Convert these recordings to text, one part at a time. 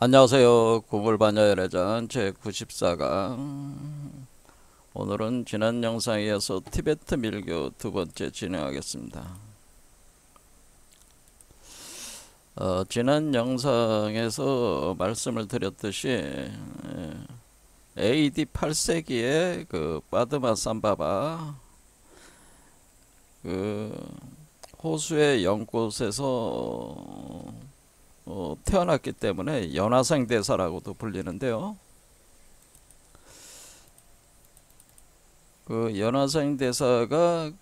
안녕하세요. 구글반야열애전 제94강. 오늘은 지난 영상에 이어서 티베트 밀교 두 번째 진행하겠습니다. 지난 영상에서 말씀을 드렸듯이 AD 8세기에 그 빠드마 삼바바 그 호수의 연꽃에서 태어났기 때문에 연화생 대사라고도 불리는데요. 그 연화생 대사가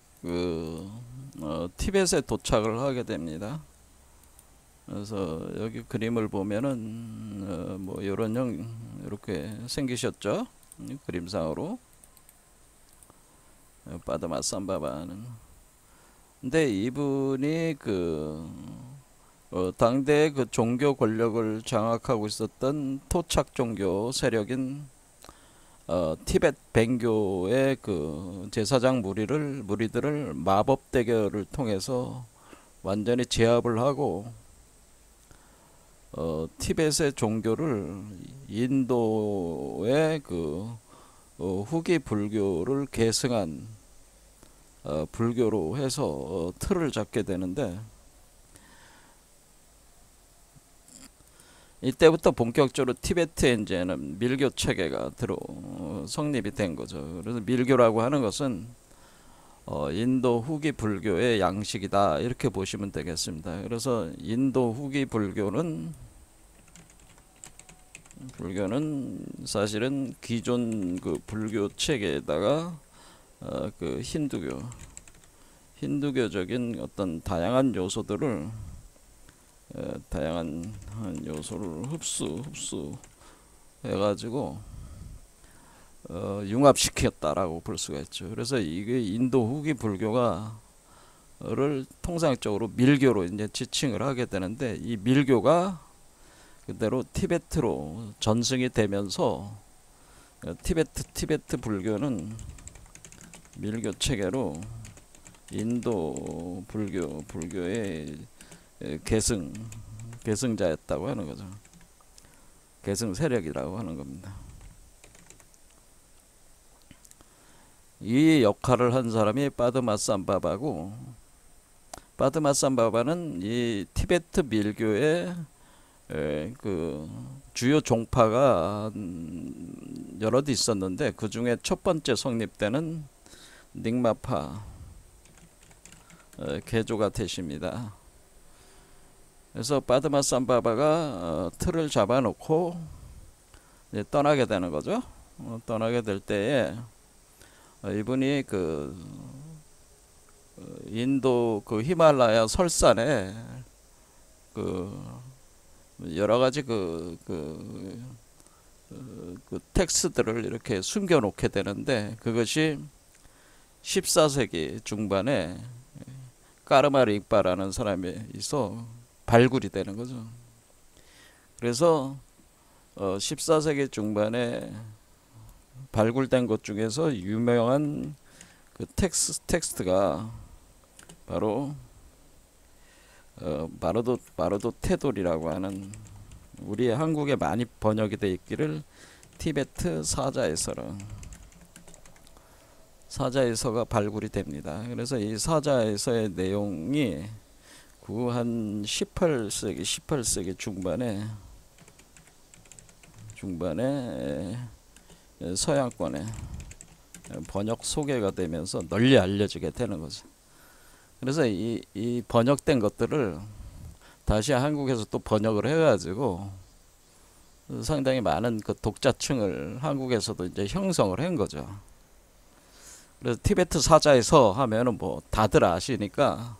티벳에 도착을 하게 됩니다. 그래서 여기 그림을 보면은 뭐 이런 이렇게 생기셨죠? 그림상으로 빠드마 삼바바는. 근데 이분이 당대의 그 종교 권력을 장악하고 있었던 토착 종교 세력인 티벳 뱅교의 그 제사장 무리들을 마법 대결을 통해서 완전히 제압을 하고 티벳의 종교를 인도의 후기 불교를 계승한 불교로 해서 틀을 잡게 되는데, 이때부터 본격적으로 티베트에 이제는 밀교 체계가 성립이 된 거죠. 그래서 밀교라고 하는 것은 인도 후기 불교의 양식이다, 이렇게 보시면 되겠습니다. 그래서 인도 후기 불교는 사실은 기존 그 불교 체계에다가 힌두교적인 어떤 다양한 요소를 흡수 해가지고 융합시켰다라고 볼 수가 있죠. 그래서 이게 인도 후기 불교를 통상적으로 밀교로 이제 지칭을 하게 되는데, 이 밀교가 그대로 티베트로 전승이 되면서 티베트 불교는 밀교 체계로 인도 불교의 계승자였다고 하는 거죠. 계승 세력이라고 하는 겁니다. 이 역할을 한 사람이 빠드마 삼바바고, 빠드마 삼바바는 이 티베트 밀교의 그 주요 종파가 여럿 있었는데, 그 중에 첫 번째 성립되는 닉마파 개조가 되십니다. 그래서 빠드마 삼바바가 틀을 잡아놓고 이제 떠나게 되는 거죠. 떠나게 될 때에 이분이 인도 히말라야 설산에 여러 가지 텍스트들을 이렇게 숨겨놓게 되는데, 그것이 14세기 중반에 까르마 링파라는 사람이 있어 발굴이 되는 거죠. 그래서 14세기 중반에 발굴된 것 중에서 유명한 그 텍스트가 바로 마르도 테돌이라고 하는, 우리 한국에 많이 번역이 되어 있기를 티베트 사자에서가 발굴이 됩니다. 그래서 이 사자에서의 내용이 한 18세기 중반에 서양권에 번역 소개가 되면서 널리 알려지게 되는 거죠. 그래서 이 번역된 것들을 다시 한국에서 또 번역을 해가지고 상당히 많은 그 독자층을 한국에서도 이제 형성을 한 거죠. 그래서 티베트 사자에서 하면은 뭐 다들 아시니까,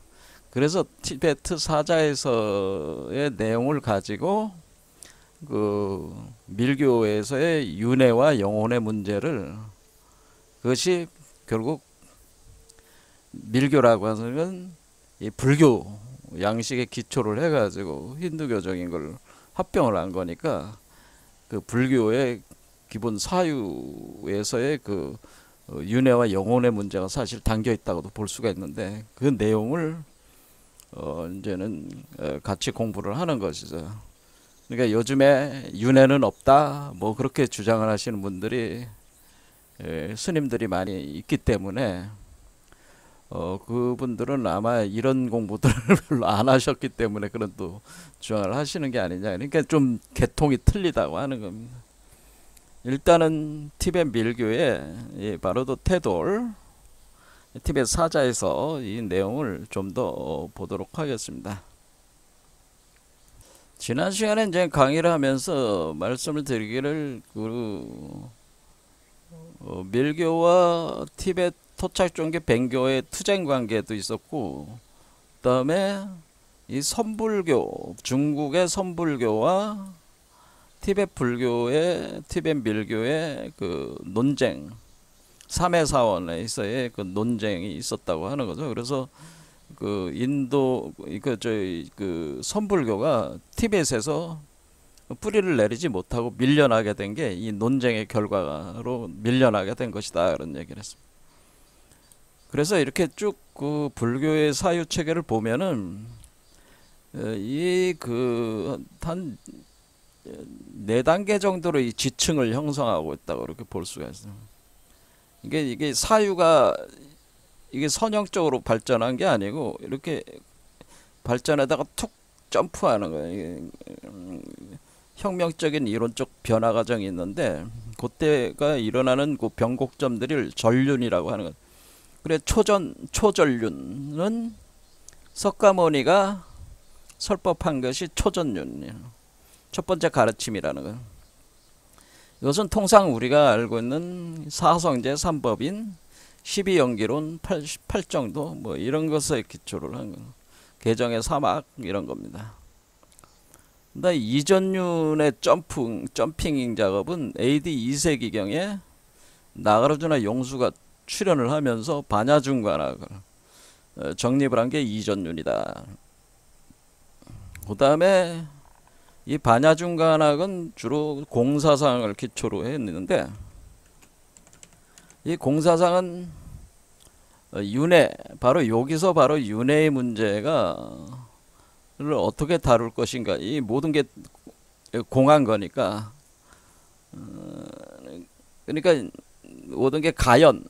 그래서 티베트 사자에서의 내용을 가지고 그 밀교에서의 윤회와 영혼의 문제를, 그것이 결국 밀교라고 하는 건 이 불교 양식의 기초를 해가지고 힌두교적인 걸 합병을 한 거니까, 그 불교의 기본 사유에서의 윤회와 영혼의 문제가 사실 담겨 있다고도 볼 수가 있는데, 그 내용을 이제는 같이 공부를 하는 것이죠. 그러니까 요즘에 윤회는 없다 뭐 그렇게 주장을 하시는 분들이 스님들이 많이 있기 때문에 그분들은 아마 이런 공부들을 별로 안 하셨기 때문에 그런 또 주장을 하시는 게 아니냐. 그러니까 좀 계통이 틀리다고 하는 겁니다. 일단은 티벳 밀교의 바로도 태돌 티벳 사자에서 이 내용을 좀 더 보도록 하겠습니다. 지난 시간에 이제 강의를 하면서 말씀을 드리기를 밀교와 티벳 토착종교 뱅교의 투쟁 관계도 있었고, 그다음에 이 선불교 중국의 선불교와 티벳 불교의 티벳 밀교의 그 논쟁, 삼해사원에서의 그 논쟁이 있었다고 하는 거죠. 그래서 그 인도 그 선불교가 티벳에서 뿌리를 내리지 못하고 밀려나게 된 게 이 논쟁의 결과로 밀려나게 된 것이다 그런 얘기를 했습니다. 그래서 이렇게 쭉 그 불교의 사유 체계를 보면은 이 그 한 4단계 정도로 이 지층을 형성하고 있다고 이렇게 볼 수가 있어요. 이게 사유가 이게 선형적으로 발전한 게 아니고 이렇게 발전하다가 툭 점프하는 거예요. 이게 혁명적인 이론적 변화 과정이 있는데 그때가 일어나는 그 변곡점들을 전륜이라고 하는 거예요. 그래 초전륜은 석가모니가 설법한 것이 초전륜이에요. 첫 번째 가르침이라는 거예요. 이것은 통상 우리가 알고 있는 사성제 3법인 12연기론 88정도 뭐 이런 것에 기초를 한 거예요. 개정의 사막 이런 겁니다. 근데 이전륜의 점핑 작업은 AD 2세기경에 나가르주나 용수가 출현을 하면서 반야중관학을 정립을 한 게 이전륜이다. 그 다음에 이 반야중관학은 주로 공사상을 기초로 했는데 이 공사상은 윤회, 바로 여기서 바로 윤회의 문제가 어떻게 다룰 것인가, 이 모든 게 공한 거니까, 그러니까 모든 게 가연,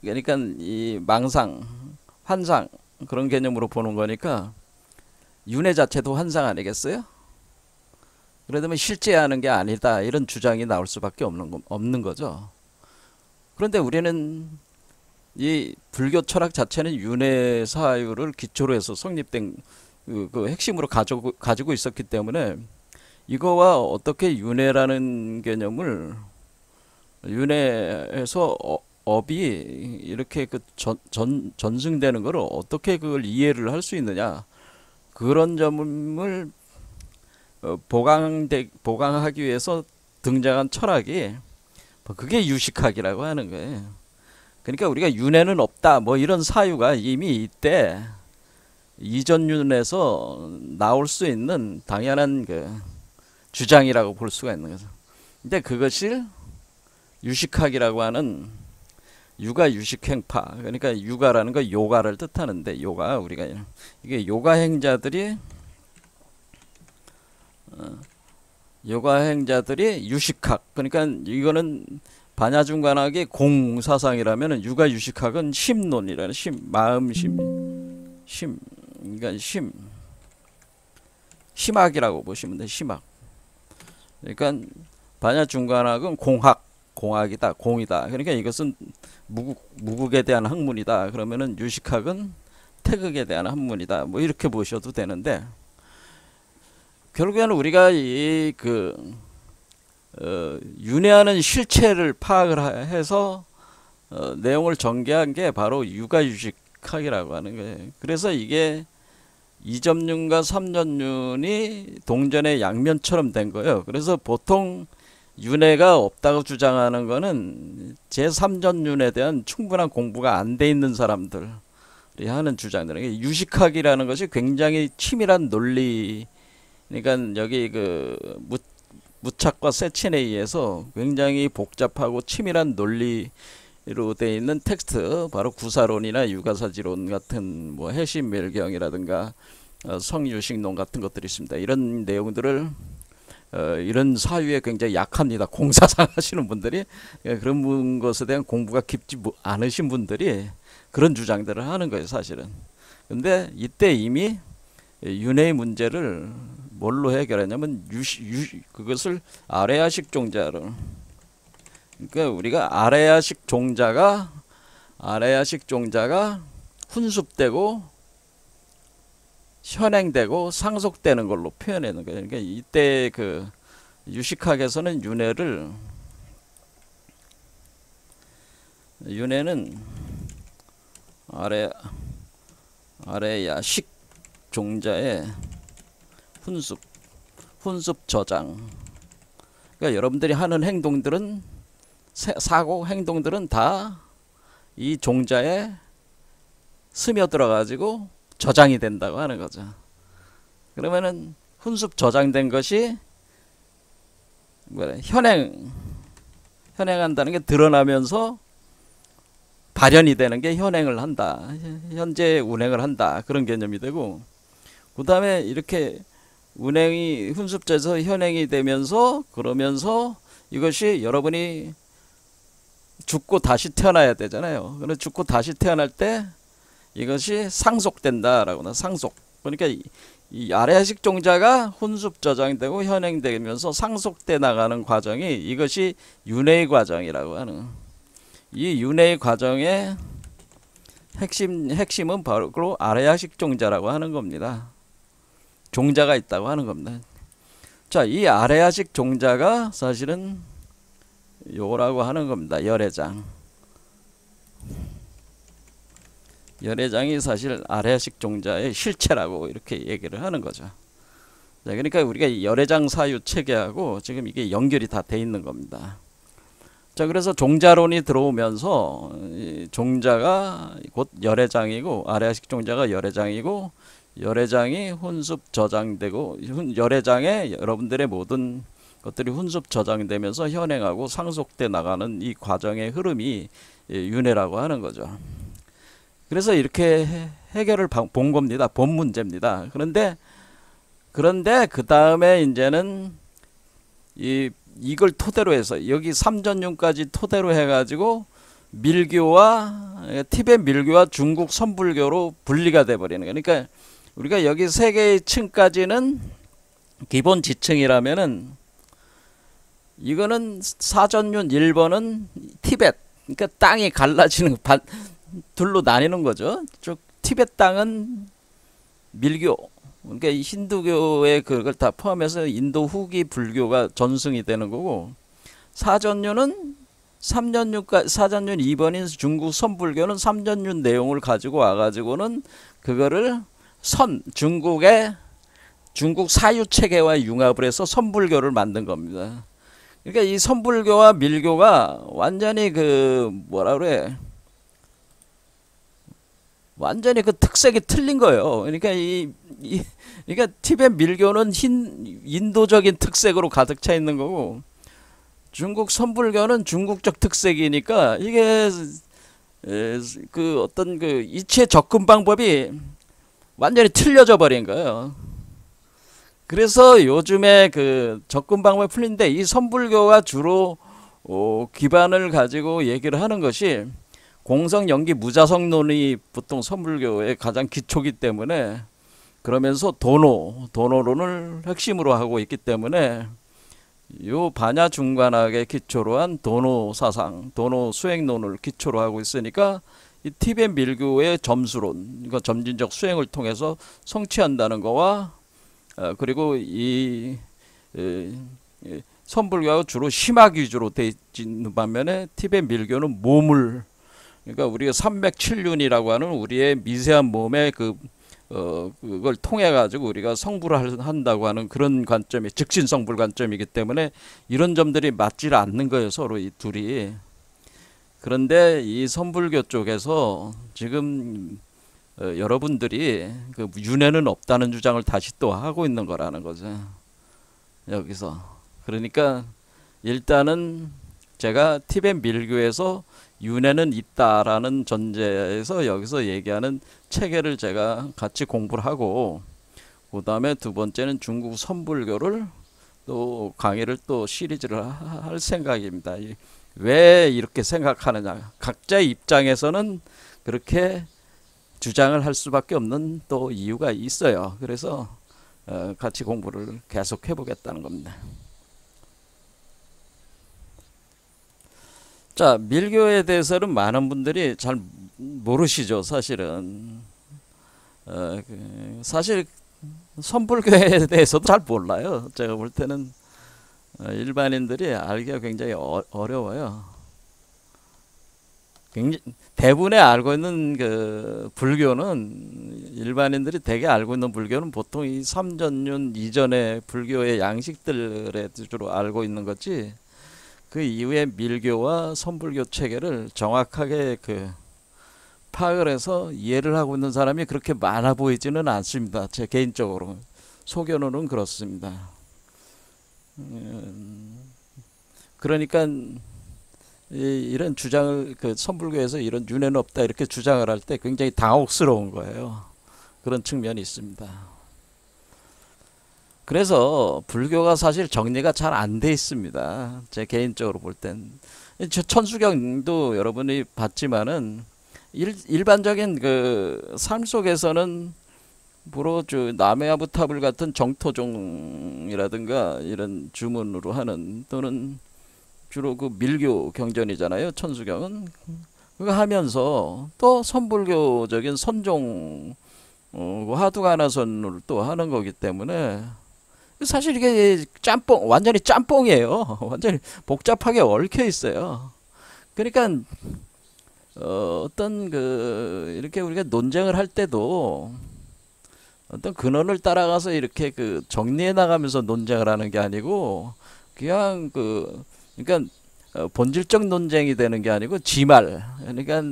그러니까 이 망상, 환상 그런 개념으로 보는 거니까 윤회 자체도 환상 아니겠어요? 그러면 실제하는 게 아니다 이런 주장이 나올 수밖에 없는 거죠. 그런데 우리는 이 불교 철학 자체는 윤회 사유를 기초로 해서 성립된 그 핵심으로 가지고 있었기 때문에 이거와 어떻게 윤회라는 개념을 윤회에서 업이 이렇게 그 전승되는 걸 어떻게 그걸 이해를 할 수 있느냐, 그런 점을 보강하기 위해서 등장한 철학이 그게 유식학이라고 하는 거예요. 그러니까 우리가 윤회는 없다 뭐 이런 사유가 이미 이때 이전윤에서 나올 수 있는 당연한 그 주장이라고 볼 수가 있는 거죠. 근데 그것을 유식학이라고 하는 유가 유식행파, 그러니까 유가라는 거 요가를 뜻하는데, 요가 우리가 이게 요가행자들이 유식학, 그러니까 이거는 반야중관학의 공사상이라면 유가 유식학은 심론이라는 그러니까 심학이라고 보시면 돼. 심학. 그러니까 반야중관학은 공학이다, 공이다. 그러니까 이것은 무국에 대한 학문이다. 그러면은 유식학은 태극에 대한 학문이다. 뭐 이렇게 보셔도 되는데, 결국에는 우리가 윤회하는 실체를 파악을 해서 내용을 전개한 게 바로 유가유식학이라고 하는 거예요. 그래서 이게 2점륜과 3점륜이 동전의 양면처럼 된 거예요. 그래서 보통 윤회가 없다고 주장하는 거는 제3전륜에 대한 충분한 공부가 안 돼 있는 사람들이 하는 주장들은, 유식학이라는 것이 굉장히 치밀한 논리, 그러니까 여기 그 무착과 세친에 의해서 굉장히 복잡하고 치밀한 논리로 되어 있는 텍스트, 바로 구사론이나 유가사지론 같은 뭐 해심멸경이라든가 성유식론 같은 것들이 있습니다. 이런 내용들을 이런 사유에 굉장히 약합니다. 공사상 하시는 분들이 그런 것에 대한 공부가 깊지 않으신 분들이 그런 주장들을 하는 거예요, 사실은. 근데 이때 이미 윤회의 문제를 뭘로 해결했냐면 그것을 아레아식 종자로. 그러니까 우리가 아레아식 종자가 훈습되고 현행되고 상속되는 걸로 표현하는 거예요. 그러니까 이때 그 유식학에서는 윤회는 아레야식 종자의 훈습 저장. 그러니까 여러분들이 하는 행동들은 사고 행동들은 다 이 종자에 스며들어 가지고 저장이 된다고 하는 거죠. 그러면은 훈습 저장된 것이 현행한다는 게 드러나면서 발현이 되는 게 현행을 한다. 현재 운행을 한다. 그런 개념이 되고, 그 다음에 이렇게 운행이 훈습돼서 현행이 되면서 그러면서 이것이 여러분이 죽고 다시 태어나야 되잖아요. 그래서 죽고 다시 태어날 때 이것이 상속된다라고나 상속. 그러니까 이 아레아식 종자가 훈습 저장되고 현행되면서 상속돼 나가는 과정이 이것이 윤회의 과정이라고 하는. 이 윤회의 과정의 핵심은 바로 아레아식 종자라고 하는 겁니다. 종자가 있다고 하는 겁니다. 자, 이 아레아식 종자가 사실은 요라고 하는 겁니다. 열애장. 열애장이 사실 아레아식 종자의 실체라고 이렇게 얘기를 하는 거죠. 자, 그러니까 우리가 열애장 사유 체계하고 지금 이게 연결이 다 돼 있는 겁니다. 자, 그래서 종자론이 들어오면서 종자가 곧 열애장이고, 아레아식 종자가 열애장이고, 열애장이 훈습 저장되고, 열애장에 여러분들의 모든 것들이 훈습 저장되면서 현행하고 상속돼 나가는 이 과정의 흐름이 윤회라고 하는 거죠. 그래서 이렇게 해결을 본 겁니다. 본 문제입니다. 그런데 그 다음에 이제는 이걸 토대로 해서 여기 삼전륜까지 토대로 해가지고 티벳 밀교와 중국 선불교로 분리가 돼버리는 거예요. 그러니까 우리가 여기 세 개의 층까지는 기본 지층이라면은 이거는 사전륜 1번은 티벳, 그러니까 땅이 갈라지는 둘로 나뉘는 거죠. 쭉 티벳 땅은 밀교, 그러니까 이 힌두교의 그걸 다 포함해서 인도 후기 불교가 전승이 되는 거고, 사전륜은 사전륜 2번인 중국 선불교는 삼전륜 내용을 가지고 와가지고는 그거를 중국 사유 체계와 융합을 해서 선불교를 만든 겁니다. 그러니까 이 선불교와 밀교가 완전히 완전히 그 특색이 틀린 거예요. 그러니까 그러니까 티벳 밀교는 인도적인 특색으로 가득 차 있는 거고, 중국 선불교는 중국적 특색이니까 이게 어떤 이체 접근 방법이 완전히 틀려져 버린 거예요. 그래서 요즘에 접근 방법이 풀린데, 이 선불교가 주로 기반을 가지고 얘기를 하는 것이 공성 연기 무자성론이 보통 선불교의 가장 기초기 때문에, 그러면서 도노론을 핵심으로 하고 있기 때문에 요 반야 중관학의 기초로 한 도노 사상, 도노 수행론을 기초로 하고 있으니까 이 티벳 밀교의 점수론, 그러니까 점진적 수행을 통해서 성취한다는 거와, 그리고 이 선불교가 주로 심학 위주로 되어 있는 반면에 티벳 밀교는 몸을, 그러니까 우리가 307륜이라고 하는 우리의 미세한 몸의 그걸 통해 가지고 우리가 성불을 한다고 하는 그런 관점이 즉신성불 관점이기 때문에 이런 점들이 맞질 않는 거예요, 서로 이 둘이. 그런데 이 선불교 쪽에서 지금 여러분들이 윤회는 없다는 주장을 다시 또 하고 있는 거라는 거죠, 여기서. 그러니까 일단은 제가 티벳 밀교에서 윤회는 있다라는 전제에서 여기서 얘기하는 체계를 제가 같이 공부를 하고, 그 다음에 두 번째는 중국 선불교를 또 강의를 또 시리즈를 할 생각입니다. 왜 이렇게 생각하느냐. 각자의 입장에서는 그렇게 주장을 할 수밖에 없는 또 이유가 있어요. 그래서 같이 공부를 계속 해보겠다는 겁니다. 자, 밀교에 대해서는 많은 분들이 잘 모르시죠, 사실은. 사실 선불교에 대해서도 잘 몰라요. 제가 볼 때는 일반인들이 알기가 굉장히 어려워요. 대부분의 알고 있는 그 불교는, 일반인들이 대개 알고 있는 불교는 보통 이 삼전륜 이전의 불교의 양식들에 주로 알고 있는 거지, 그 이후에 밀교와 선불교 체계를 정확하게 파악을 해서 이해를 하고 있는 사람이 그렇게 많아 보이지는 않습니다. 제 개인적으로 소견으로는 그렇습니다. 그러니까 이런 주장을, 선불교에서 이런 윤회는 없다 이렇게 주장을 할 때 굉장히 당혹스러운 거예요. 그런 측면이 있습니다. 그래서 불교가 사실 정리가 잘 안 돼 있습니다. 제 개인적으로 볼 땐. 천수경도 여러분이 봤지만은 일반적인 삶 속에서는 주로 남해아부타불 같은 정토종이라든가 이런 주문으로 하는, 또는 주로 밀교 경전이잖아요. 천수경은 그거 하면서 또 선불교적인 선종 화두가나선을 또 하는 거기 때문에 사실 이게 완전히 짬뽕이에요. 완전히 복잡하게 얽혀 있어요. 그러니까 어떤 이렇게 우리가 논쟁을 할 때도 어떤 근원을 따라가서 이렇게 정리해 나가면서 논쟁을 하는 게 아니고, 그냥 그러니까 본질적 논쟁이 되는 게 아니고 지말, 그러니까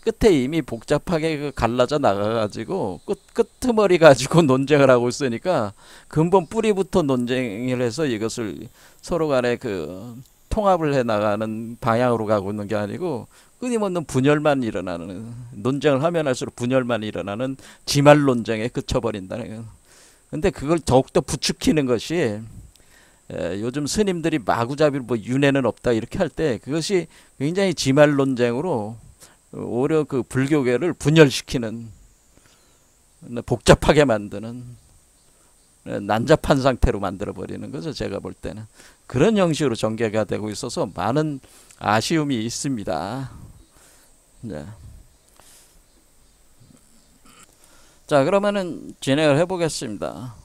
끝에 이미 복잡하게 갈라져 나가가지고 끄트머리 가지고 논쟁을 하고 있으니까 근본 뿌리부터 논쟁을 해서 이것을 서로 간에 통합을 해 나가는 방향으로 가고 있는 게 아니고, 끊임없는 분열만 일어나는, 논쟁을 하면 할수록 분열만 일어나는 지말 논쟁에 그쳐버린다는 거예요. 근데 그걸 더욱더 부추기는 것이, 요즘 스님들이 마구잡이로 윤회는 없다 이렇게 할 때, 그것이 굉장히 지말 논쟁으로 오히려 불교계를 분열시키는, 복잡하게 만드는, 난잡한 상태로 만들어 버리는 거죠. 제가 볼 때는 그런 형식으로 전개가 되고 있어서 많은 아쉬움이 있습니다. 네. 자, 그러면은 진행을 해보겠습니다.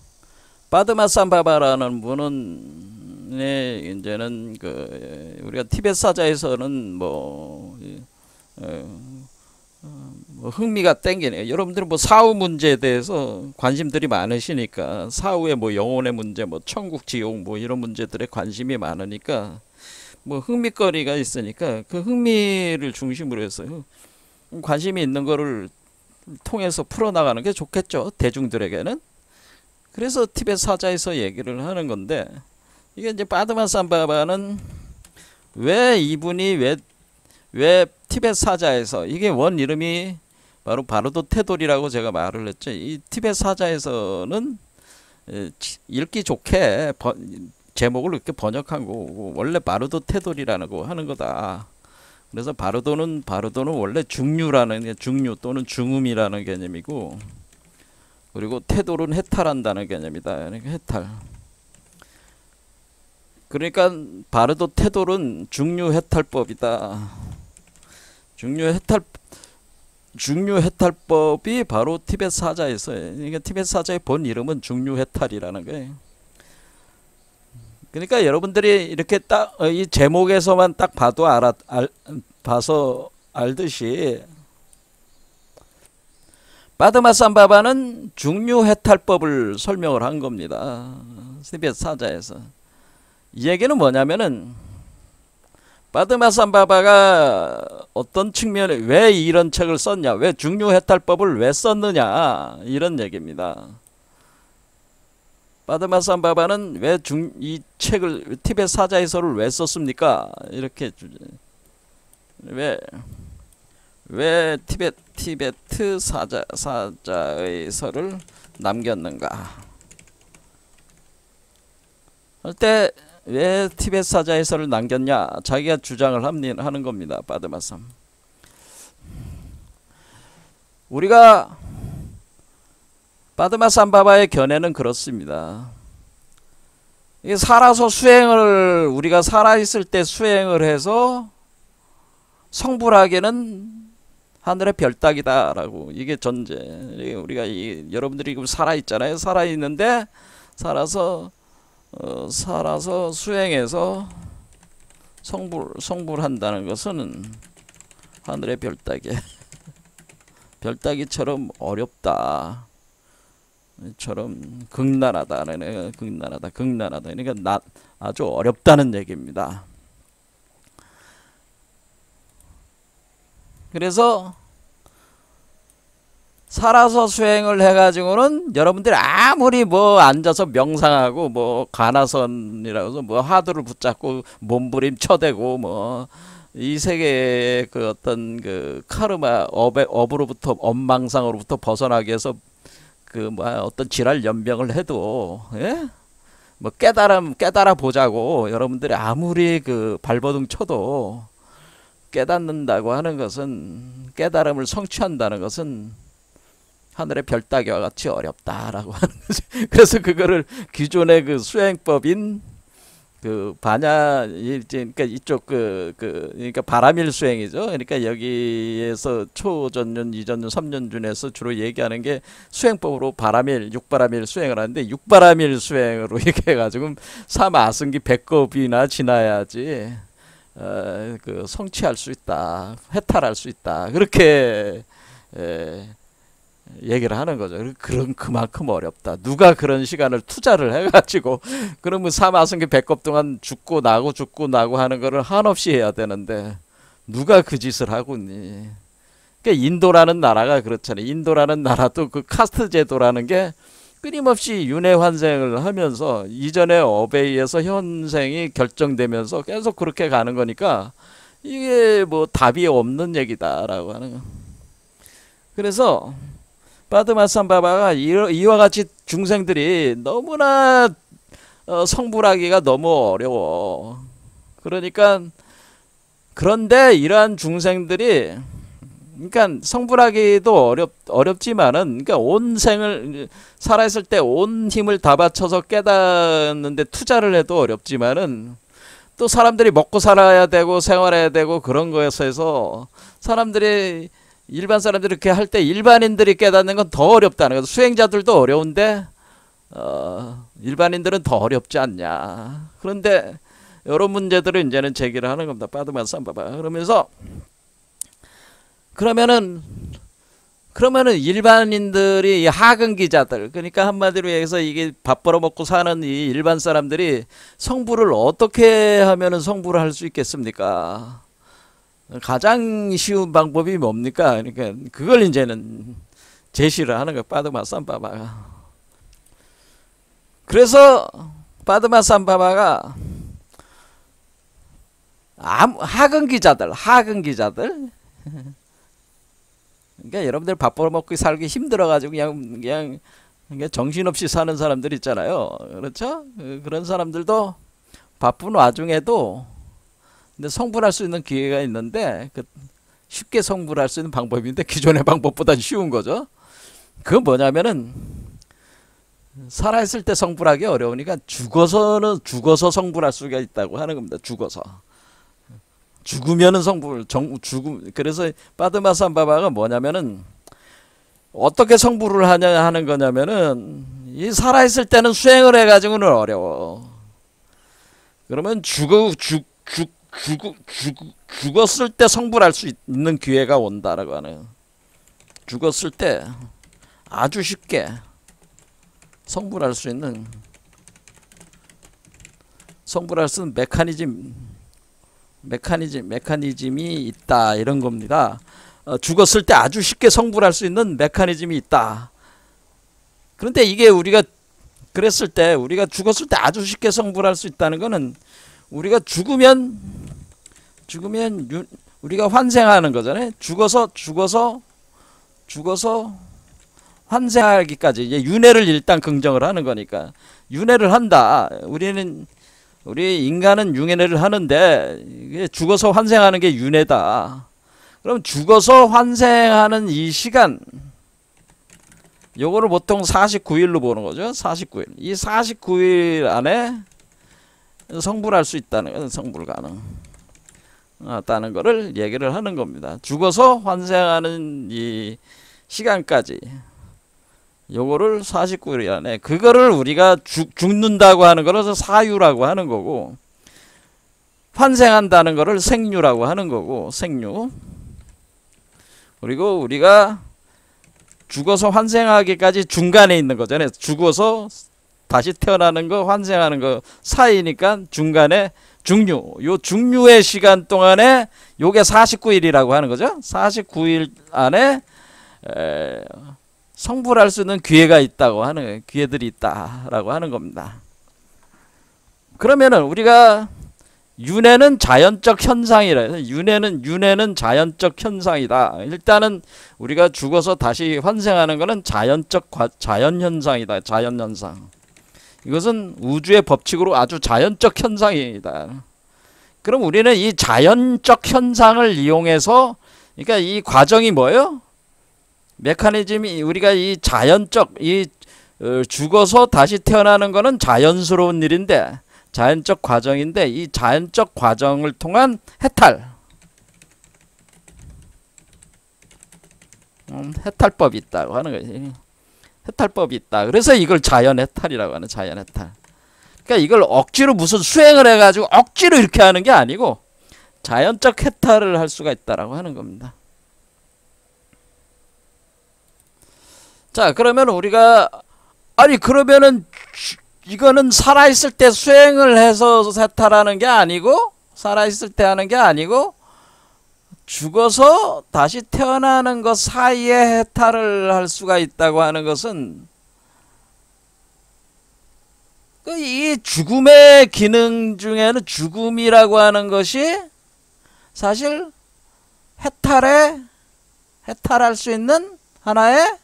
바드마삼바바라는 분은 이제는 우리가 티베트 사자에서는 흥미가 땡기네요. 여러분들은 사후 문제에 대해서 관심들이 많으시니까, 사후의 영혼의 문제, 천국, 지옥 이런 문제들에 관심이 많으니까 흥미거리가 있으니까 그 흥미를 중심으로 해서 관심이 있는 거를 통해서 풀어나가는 게 좋겠죠, 대중들에게는. 그래서 티베트 사자에서 얘기를 하는 건데, 이게 이제 바드마삼바바는 왜 이분이 왜 티베트 사자에서, 이게 원 이름이 바로 바르도 테돌이라고 제가 말을 했죠. 이 티베트 사자에서는 읽기 좋게 제목을 이렇게 번역한 거고, 원래 바르도 테돌이라고 하는 거다. 그래서 바르도는 원래 중류라는, 중류 또는 중음이라는 개념이고, 그리고 테돌은 해탈한다는 개념이다. 그러니까 해탈. 그러니까 바르도 테돌은 중류 해탈법이다. 중류 해탈법이 바로 티베트 사자에서, 그러니까 티베트 사자의 본 이름은 중류 해탈이라는 거예요. 그러니까 여러분들이 이렇게 딱 이 제목에서만 딱 봐서 알듯이, 바드마삼바바는 중류 해탈법을 설명을 한 겁니다. 티베트 사자에서. 이 얘기는 뭐냐면은, 바드마삼바바가 어떤 측면에 왜 이런 책을 썼냐, 왜 중류해탈법을 왜 썼느냐, 이런 얘기입니다. 바드마삼바바는 이 책을, 티베트 사자에서를 왜 썼습니까? 이렇게 왜 티베트 사자에서를 남겼는가? 그때 왜 티베트 사자 해설을 남겼냐? 자기가 주장을 하는 겁니다. 바드마삼. 우리가 바드마삼바바의 견해는 그렇습니다. 이게 살아서 수행을 우리가 살아있을 때 수행을 해서 성불하게는 하늘의 별따기다라고 이게 전제. 우리가 여러분들이 지금 살아있잖아요. 살아있는데 살아서 수행해서 성불한다는 것은 하늘의 별따기처럼 어렵다. 처럼 극난하다. 그러니까 아주 어렵다는 얘기입니다. 그래서 살아서 수행을 해가지고는 여러분들이 아무리 뭐 앉아서 명상하고 뭐 가나선이라고 해서 뭐 화두를 붙잡고 몸부림 쳐대고 뭐 이 세계의 그 어떤 그 카르마 업으로부터 업망상으로부터 벗어나기 위해서 그 뭐 어떤 질환 연명을 해도 예? 뭐 깨달아 보자고 여러분들이 아무리 그 발버둥 쳐도 깨닫는다고 하는 것은 깨달음을 성취한다는 것은 하늘의 별따기와 같이 어렵다라고 하는 거지. 그래서 그거를 기존의 그 수행법인 그 그러니까 이쪽 그러니까 바라밀 수행이죠. 그러니까 여기에서 초전륜, 이전륜, 삼전륜에서 주로 얘기하는 게 수행법으로 육바라밀 수행을 하는데 육바라밀 수행으로 얘기해가지고 삼아승기 100겁이나 지나야지 그 성취할 수 있다, 해탈할 수 있다. 그렇게 얘기를 하는 거죠. 그만큼 어렵다. 누가 그런 시간을 투자를 해가지고 그러면 사마승기 100겁 동안 죽고 나고 하는 거를 한없이 해야 되는데 누가 그 짓을 하고 있니? 그러니까 인도라는 나라가 그렇잖아요. 인도라는 나라도 그 카스트 제도라는 게 끊임없이 윤회 환생을 하면서 이전의 업에 의해서 현생이 결정되면서 계속 그렇게 가는 거니까 이게 뭐 답이 없는 얘기다라고 하는 거. 그래서 바드마삼바바가 이와 같이 중생들이 너무나 성불하기가 너무 어려워. 그러니까 그런데 이러한 중생들이 그러니까 성불하기도 어렵지만은 그러니까 온 생을 살아있을 때 온 힘을 다 바쳐서 깨닫는데 투자를 해도 어렵지만은 또 사람들이 먹고 살아야 되고 생활해야 되고 그런 거에서 사람들이 일반 사람들이 이렇게 할 때 일반인들이 깨닫는 건 더 어렵다는 거죠. 수행자들도 어려운데 일반인들은 더 어렵지 않냐. 그런데 이런 문제들을 이제는 제기를 하는 겁니다. 바드마삼바바. 그러면서 그러면은 일반인들이 하근 기자들, 그러니까 한마디로 얘기해서 이게 밥 벌어먹고 사는 이 일반 사람들이 성불을 어떻게 하면은 성불을 할 수 있겠습니까? 가장 쉬운 방법이 뭡니까? 그러니까 그걸 이제는 제시를 하는 거예요. 바드마삼바바가. 그래서 바드마삼바바가 하근 기자들 그러니까 여러분들 밥 벌어먹고 살기 힘들어가지고 그냥 정신없이 사는 사람들 있잖아요. 그렇죠? 그런 사람들도 바쁜 와중에도 근데 성불할 수 있는 기회가 있는데 쉽게 성불할 수 있는 방법인데 기존의 방법보다 쉬운 거죠. 그건 뭐냐면은 살아있을 때 성불하기 어려우니까 죽어서 성불할 수가 있다고 하는 겁니다. 죽으면은 그래서 바드마삼바바가 뭐냐면은 어떻게 성불을 하는 거냐면은 이 살아있을 때는 수행을 해가지고는 어려워. 그러면 죽었을 때 성불할 수 있는 기회가 온다라고 하네요. 죽었을 때 아주 쉽게 성불할 수 있는 메커니즘이 있다 이런 겁니다. 죽었을 때 아주 쉽게 성불할 수 있는 메커니즘이 있다. 그런데 이게 우리가 죽었을 때 아주 쉽게 성불할 수 있다는 거는 우리가 죽으면 우리가 환생하는 거잖아요. 죽어서 환생하기까지 이제 윤회를 일단 긍정을 하는 거니까 윤회를 한다. 우리 인간은 윤회를 하는데 이게 죽어서 환생하는 게 윤회다. 그럼 죽어서 환생하는 이 시간, 요거를 보통 49일로 보는 거죠. 49일. 이 49일 안에 성불할 수 있다는 건 성불 가능하다는 거를 얘기를 하는 겁니다. 죽어서 환생하는 이 시간까지 요거를 49일 안에, 그거를 우리가 죽는다고 하는 거를 사유라고 하는 거고, 환생한다는 거를 생유라고 하는 거고, 생유. 그리고 우리가 죽어서 환생하기까지 중간에 있는 거잖아요. 죽어서 다시 태어나는 거, 환생하는 거 사이니까 중간에 중유. 요 중유의 시간 동안에 요게 49일이라고 하는 거죠. 49일 안에 성불할 수 있는 기회가 있다고 하는 거예요. 기회들이 있다라고 하는 겁니다. 그러면은 우리가 윤회는 자연적 현상이라, 윤회는 자연적 현상이다. 일단은 우리가 죽어서 다시 환생하는 것은 자연 현상이다. 자연 현상. 이것은 우주의 법칙으로 아주 자연적 현상이다. 그럼 우리는 이 자연적 현상을 이용해서, 그러니까 이 과정이 뭐예요? 메커니즘이, 우리가 이 자연적, 죽어서 다시 태어나는 것은 자연스러운 일인데, 자연적 과정인데, 이 자연적 과정을 통한 해탈, 해탈법이 있다고 하는 거지. 해탈법이 있다. 그래서 이걸 자연해탈이라고 하는, 자연해탈. 그러니까 이걸 억지로 무슨 수행을 해가지고 억지로 이렇게 하는 게 아니고 자연적 해탈을 할 수가 있다라고 하는 겁니다. 자, 그러면 우리가, 아니 그러면은 이거는 살아있을 때 수행을 해서 해탈하는 게 아니고, 살아있을 때 하는 게 아니고 죽어서 다시 태어나는 것 사이에 해탈을 할 수가 있다고 하는 것은, 이 죽음의 기능 중에는 죽음이라고 하는 것이 사실 해탈할 수 있는 하나의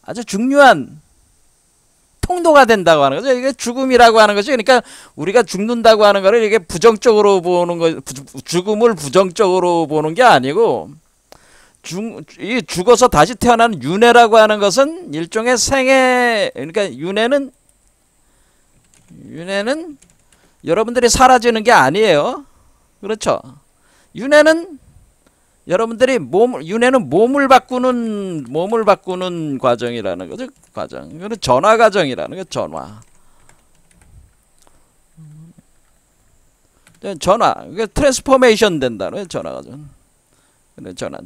아주 중요한 통로가 된다고 하는 거죠. 이게 죽음이라고 하는 것이, 그러니까 우리가 죽는다고 하는 거를 이게 부정적으로 보는 거, 죽음을 부정적으로 보는 게 아니고, 이 죽어서 다시 태어나는 윤회라고 하는 것은 일종의 생애, 그러니까 윤회는 여러분들이 사라지는 게 아니에요. 그렇죠? 윤회는 여러분들이 윤회는 몸을 바꾸는 과정이라는 거죠. 과정. 이거는 전화 과정이라는 거, 전화. 전화. 이게 트랜스포메이션 된다는 거예요, 전화 과정. 근데 전화.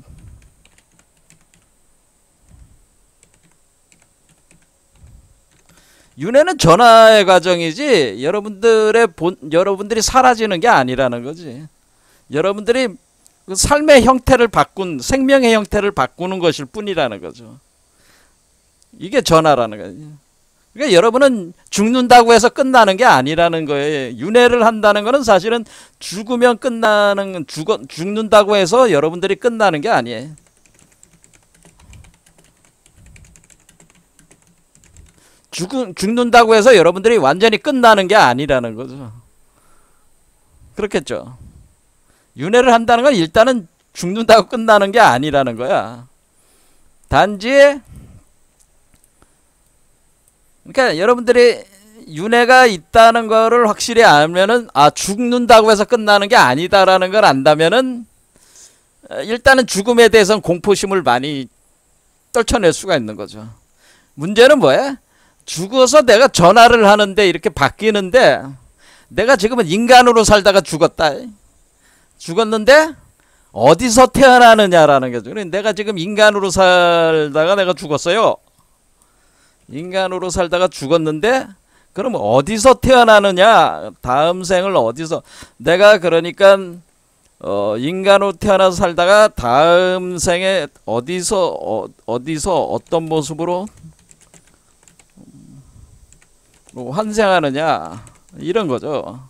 윤회는 전화의 과정이지, 여러분들이 사라지는 게 아니라는 거지. 여러분들이 그 삶의 형태를 생명의 형태를 바꾸는 것일 뿐이라는 거죠. 이게 전화라는 거예요. 그러니까 여러분은 죽는다고 해서 끝나는 게 아니라는 거예요. 윤회를 한다는 거는 사실은 죽으면 죽는다고 해서 여러분들이 끝나는 게 아니에요. 죽는다고 해서 여러분들이 완전히 끝나는 게 아니라는 거죠. 그렇겠죠. 윤회를 한다는 건 일단은 죽는다고 끝나는 게 아니라는 거야. 단지, 그러니까 여러분들이 윤회가 있다는 거를 확실히 알면은, 죽는다고 해서 끝나는 게 아니다라는 걸 안다면은, 일단은 죽음에 대해서는 공포심을 많이 떨쳐낼 수가 있는 거죠. 문제는 뭐야? 죽어서 내가 전화를 하는데 이렇게 바뀌는데, 내가 지금은 인간으로 살다가 죽었는데 어디서 태어나느냐라는 거죠. 내가 지금 인간으로 살다가 내가 죽었어요. 인간으로 살다가 죽었는데, 그럼 어디서 태어나느냐? 다음 생을 어디서, 내가 그러니까 인간으로 태어나서 살다가 다음 생에 어디서 어떤 모습으로 환생하느냐, 이런 거죠.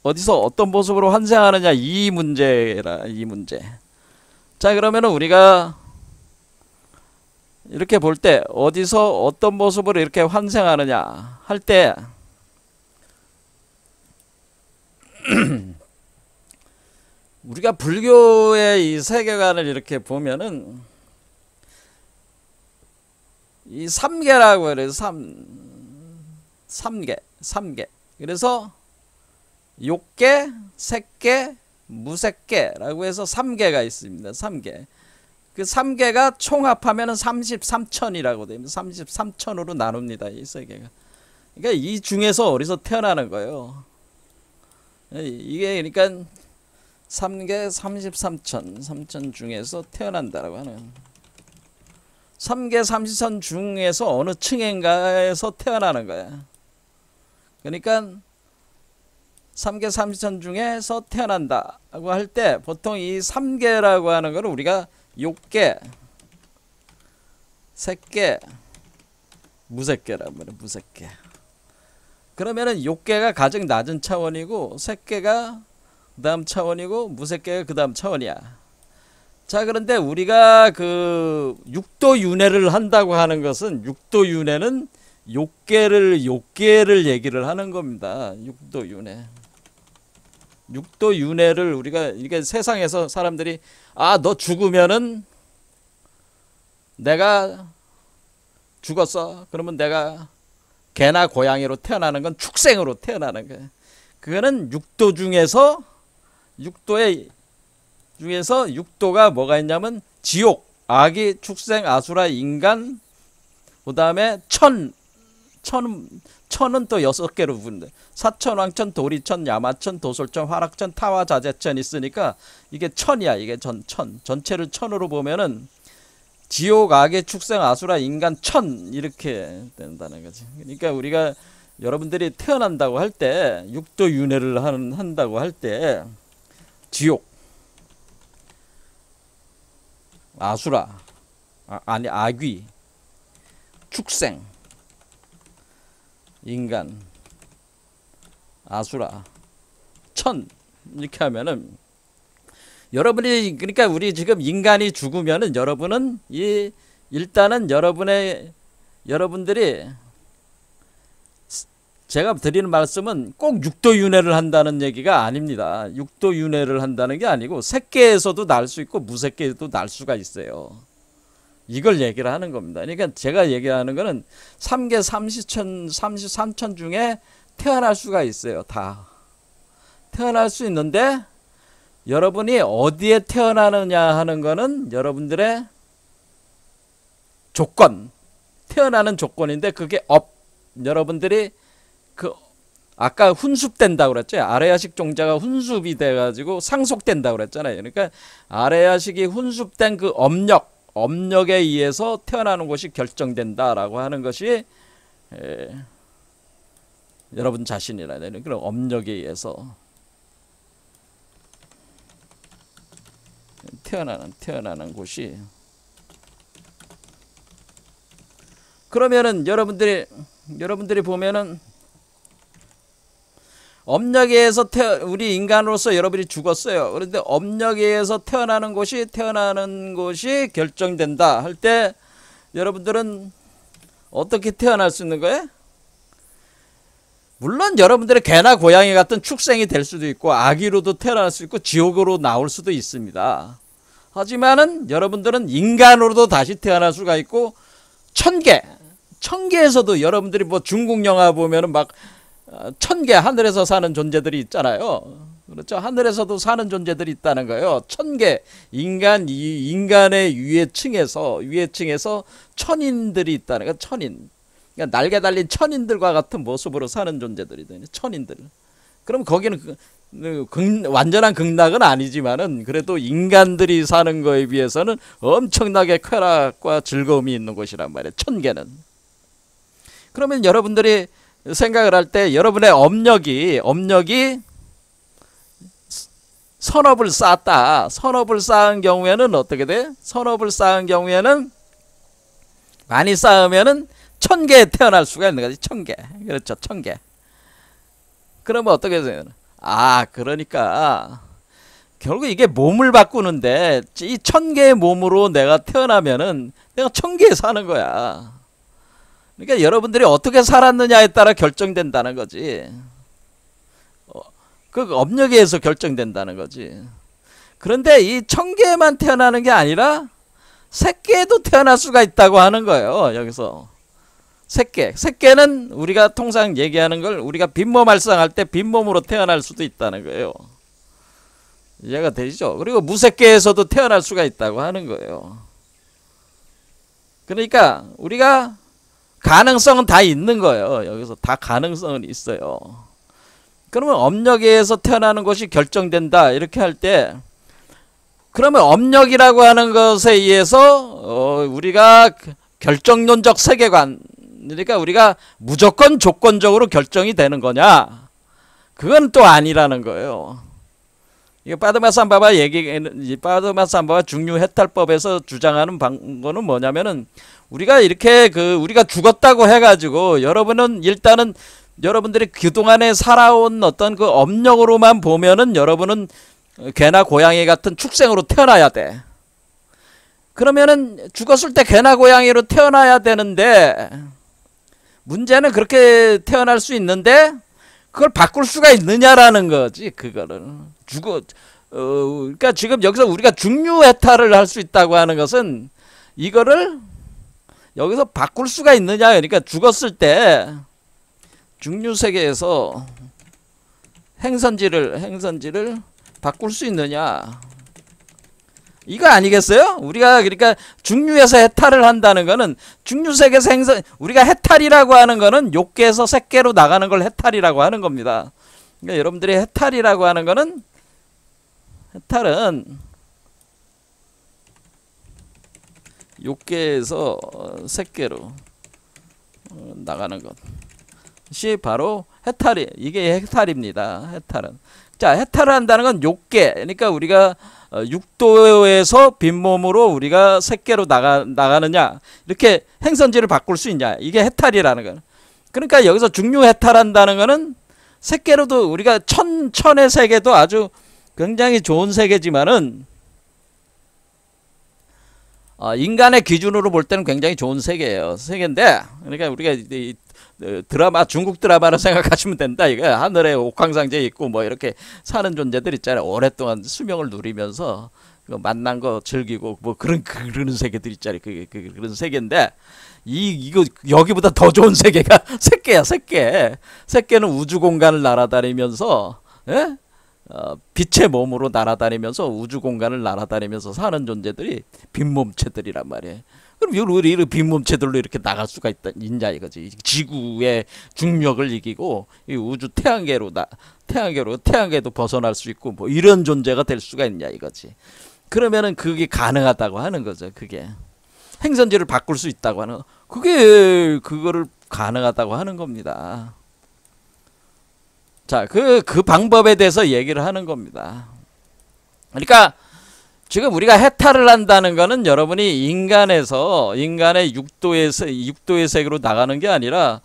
어디서 어떤 모습으로 환생하느냐, 이 문제라, 이 문제. 자, 그러면은 우리가 이렇게 볼 때 어디서 어떤 모습으로 이렇게 환생하느냐 할 때 우리가 불교의 이 세계관을 이렇게 보면은 이 삼계라고 해요. 삼계. 그래서 욕계, 색계, 무색계라고 해서 3계가 있습니다. 3계. 그 3계가 총합하면 33천이라고 됩니다. 33천으로 나눕니다. 이 세계가. 그러니까 이 중에서 어디서 태어나는 거예요. 이게 그러니까 3계 33천, 3천 중에서 태어난다라고 하는. 3계 33천 중에서 어느 층인가에서 태어나는 거야. 그러니까 3계 30천 중에서 태어난다고 할 때 보통 이 3계라고 하는 거는 우리가 욕계, 색계, 무색계란 말이에요. 무색계. 그러면은 욕계가 가장 낮은 차원이고 색계가 그 다음 차원이고 무색계가 그 다음 차원이야. 자, 그런데 우리가 그 육도윤회를 한다고 하는 것은 육도윤회는 욕계를 얘기를 하는 겁니다. 육도윤회. 육도윤회를 우리가 이게 세상에서 사람들이 너 죽으면은 내가 죽었어. 그러면 내가 개나 고양이로 태어나는 건 축생으로 태어나는 거야. 그거는 육도 중에서 육도가 뭐가 있냐면 지옥, 아기, 축생, 아수라, 인간, 그 다음에 천은 또 6개로 부른다. 사천, 왕천, 도리천, 야마천, 도솔천, 화락천, 타와, 자재천 있으니까 이게 천이야. 이게 전체를 천으로 보면은 지옥, 아기, 축생, 아수라, 인간, 천 이렇게 된다는 거지. 그러니까 우리가 여러분들이 태어난다고 할 때 육도윤회를 한다고 할 때 지옥, 아수라, 아귀, 축생, 인간, 아수라, 천 이렇게 하면은 여러분이 그러니까 우리 지금 인간이 죽으면은 여러분은 일단은 여러분들이 제가 드리는 말씀은 꼭 육도윤회를 한다는 얘기가 아닙니다. 육도윤회를 한다는 게 아니고 색계에서도 날 수 있고 무색계에서도 날 수가 있어요. 이걸 얘기를 하는 겁니다. 그러니까 제가 얘기하는 거는 3계 33천 중에 태어날 수가 있어요. 다 태어날 수 있는데 여러분이 어디에 태어나느냐 하는 거는 여러분들의 조건, 태어나는 조건인데 그게 여러분들이 아까 훈습된다고 그랬죠. 아레아식 종자가 훈습이 돼가지고 상속된다고 그랬잖아요. 그러니까 아레아식이 훈습된 그 업력에 의해서 태어나는 것이 결정된다라고 하는 것이 여러분 자신이라는 그런 업력에 의해서 태어나는 곳이. 그러면은 여러분들이 보면은 업력에 의해서 우리 인간으로서 여러분이 죽었어요. 그런데 업력에 의해서 태어나는 곳이 결정된다 할 때 여러분들은 어떻게 태어날 수 있는 거예요? 물론 여러분들의 개나 고양이 같은 축생이 될 수도 있고 아기로도 태어날 수 있고 지옥으로 나올 수도 있습니다. 하지만은 여러분들은 인간으로도 다시 태어날 수가 있고 천계에서도 여러분들이 뭐 중국 영화 보면은 막 천계 하늘에서 사는 존재들이 있잖아요. 그렇죠? 하늘에서도 사는 존재들이 있다는 거예요. 천계 인간의 위에층에서 천인들이 있다는 거예요. 천인. 그러니까 날개 달린 천인들과 같은 모습으로 사는 존재들이 되는 천인들. 그럼 거기는 완전한 극락은 아니지만은 그래도 인간들이 사는 거에 비해서는 엄청나게 쾌락과 즐거움이 있는 곳이란 말이에요. 천계는. 그러면 여러분들이 생각을 할 때 여러분의 업력이 선업을 쌓았다. 선업을 쌓은 경우에는 어떻게 돼? 선업을 쌓은 경우에는 많이 쌓으면은 천계에 태어날 수가 있는 거지. 천계. 그렇죠. 천계. 그러면 어떻게 돼요? 그러니까 결국 이게 몸을 바꾸는데 이 1000개의 몸으로 내가 태어나면은 내가 1000개 사는 거야. 그러니까 여러분들이 어떻게 살았느냐에 따라 결정된다는 거지. 그 업력에 의해서 결정된다는 거지. 그런데 이 1000개만 태어나는 게 아니라 새끼에도 태어날 수가 있다고 하는 거예요. 여기서 새끼는 우리가 통상 얘기하는 걸 우리가 빈몸 발상할 때 빈몸으로 태어날 수도 있다는 거예요. 이해가 되시죠? 그리고 무새끼에서도 태어날 수가 있다고 하는 거예요. 그러니까 우리가 가능성은 다 있는 거예요. 여기서 다 가능성은 있어요. 그러면 업력에 의해서 태어나는 것이 결정된다 이렇게 할 때, 그러면 업력이라고 하는 것에 의해서 우리가 결정론적 세계관, 그러니까 우리가 무조건 조건적으로 결정이 되는 거냐, 그건 또 아니라는 거예요. 이게 파드마삼바바 파드마삼바바 중류해탈법에서 주장하는 거는 뭐냐면은, 우리가 이렇게 우리가 죽었다고 해가지고 여러분은 일단은 여러분들이 그동안에 살아온 어떤 그 업력으로만 보면은 여러분은 개나 고양이 같은 축생으로 태어나야 돼. 그러면은 죽었을 때 개나 고양이로 태어나야 되는데, 문제는 그렇게 태어날 수 있는데 그걸 바꿀 수가 있느냐라는 거지. 그거를 그러니까 지금 여기서 우리가 중류해탈을 할 수 있다고 하는 것은 이거를 여기서 바꿀 수가 있느냐, 그러니까 죽었을 때 중류세계에서 행선지를 바꿀 수 있느냐, 이거 아니겠어요? 우리가 그러니까 중류에서 해탈을 한다는 거는, 중류세계에서 우리가 해탈이라고 하는 거는 욕계에서 색계로 나가는 걸 해탈이라고 하는 겁니다. 그러니까 여러분들이 해탈이라고 하는 거는, 해탈은 욕계에서 색계로 나가는 것이 바로 해탈이, 이게 해탈입니다. 해탈은. 자, 해탈을 한다는 건 욕계, 그러니까 우리가 육도에서 빈몸으로 우리가 색계로 나가느냐, 이렇게 행선지를 바꿀 수 있냐, 이게 해탈이라는 거예요. 그러니까 여기서 중류해탈한다는 거는 색계로도 우리가 천의 세계도 아주 굉장히 좋은 세계지만은 인간의 기준으로 볼 때는 굉장히 좋은 세계예요. 세계인데, 그러니까 우리가 이 드라마, 중국 드라마를 생각하시면 된다. 이거 하늘에 옥황상제 있고 뭐 이렇게 사는 존재들 있잖아요. 오랫동안 수명을 누리면서 만난 거 즐기고 뭐 그런 세계들 있잖아요. 그런 세계인데, 이거 여기보다 더 좋은 세계가 새끼야, 새끼. 새끼는 우주 공간을 날아다니면서, 예? 빛의 몸으로 날아다니면서 우주 공간을 날아다니면서 사는 존재들이 빈몸체들이란 말이에요. 그럼 우리 빈몸체들로 이렇게 나갈 수가 있냐 이거지. 지구의 중력을 이기고 이 우주 태양계도 벗어날 수 있고 뭐 이런 존재가 될 수가 있냐 이거지. 그러면은 그게 가능하다고 하는 거죠. 그게 행선지를 바꿀 수 있다고 하는, 그거를 가능하다고 하는 겁니다. 자, 그 방법에 대해서 얘기를 하는 겁니다. 그러니까 지금 우리가 해탈을 한다는 거는 여러분이 인간의 육도의 세계로 나가는 게 아니라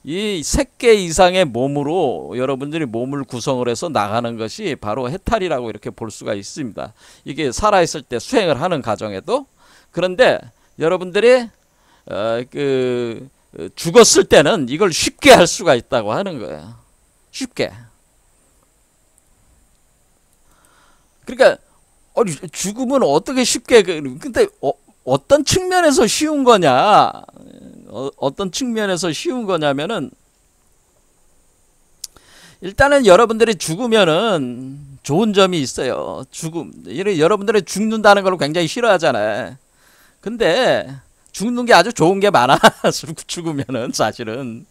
이 3개 이상의 몸으로 여러분들이 몸을 구성을 해서 나가는 것이 바로 해탈이라고 이렇게 볼 수가 있습니다. 이게 살아있을 때 수행을 하는 과정에도. 그런데 여러분들이 죽었을 때는 이걸 쉽게 할 수가 있다고 하는 거예요. 쉽게. 그러니까 죽음은 어떻게 쉽게, 근데 어떤 측면에서 쉬운 거냐, 어떤 측면에서 쉬운 거냐면은, 일단은 여러분들이 죽으면은 좋은 점이 있어요. 여러분들이 죽는다는 걸 굉장히 싫어하잖아요. 근데 죽는 게 아주 좋은 게 많아. 죽으면은 사실은.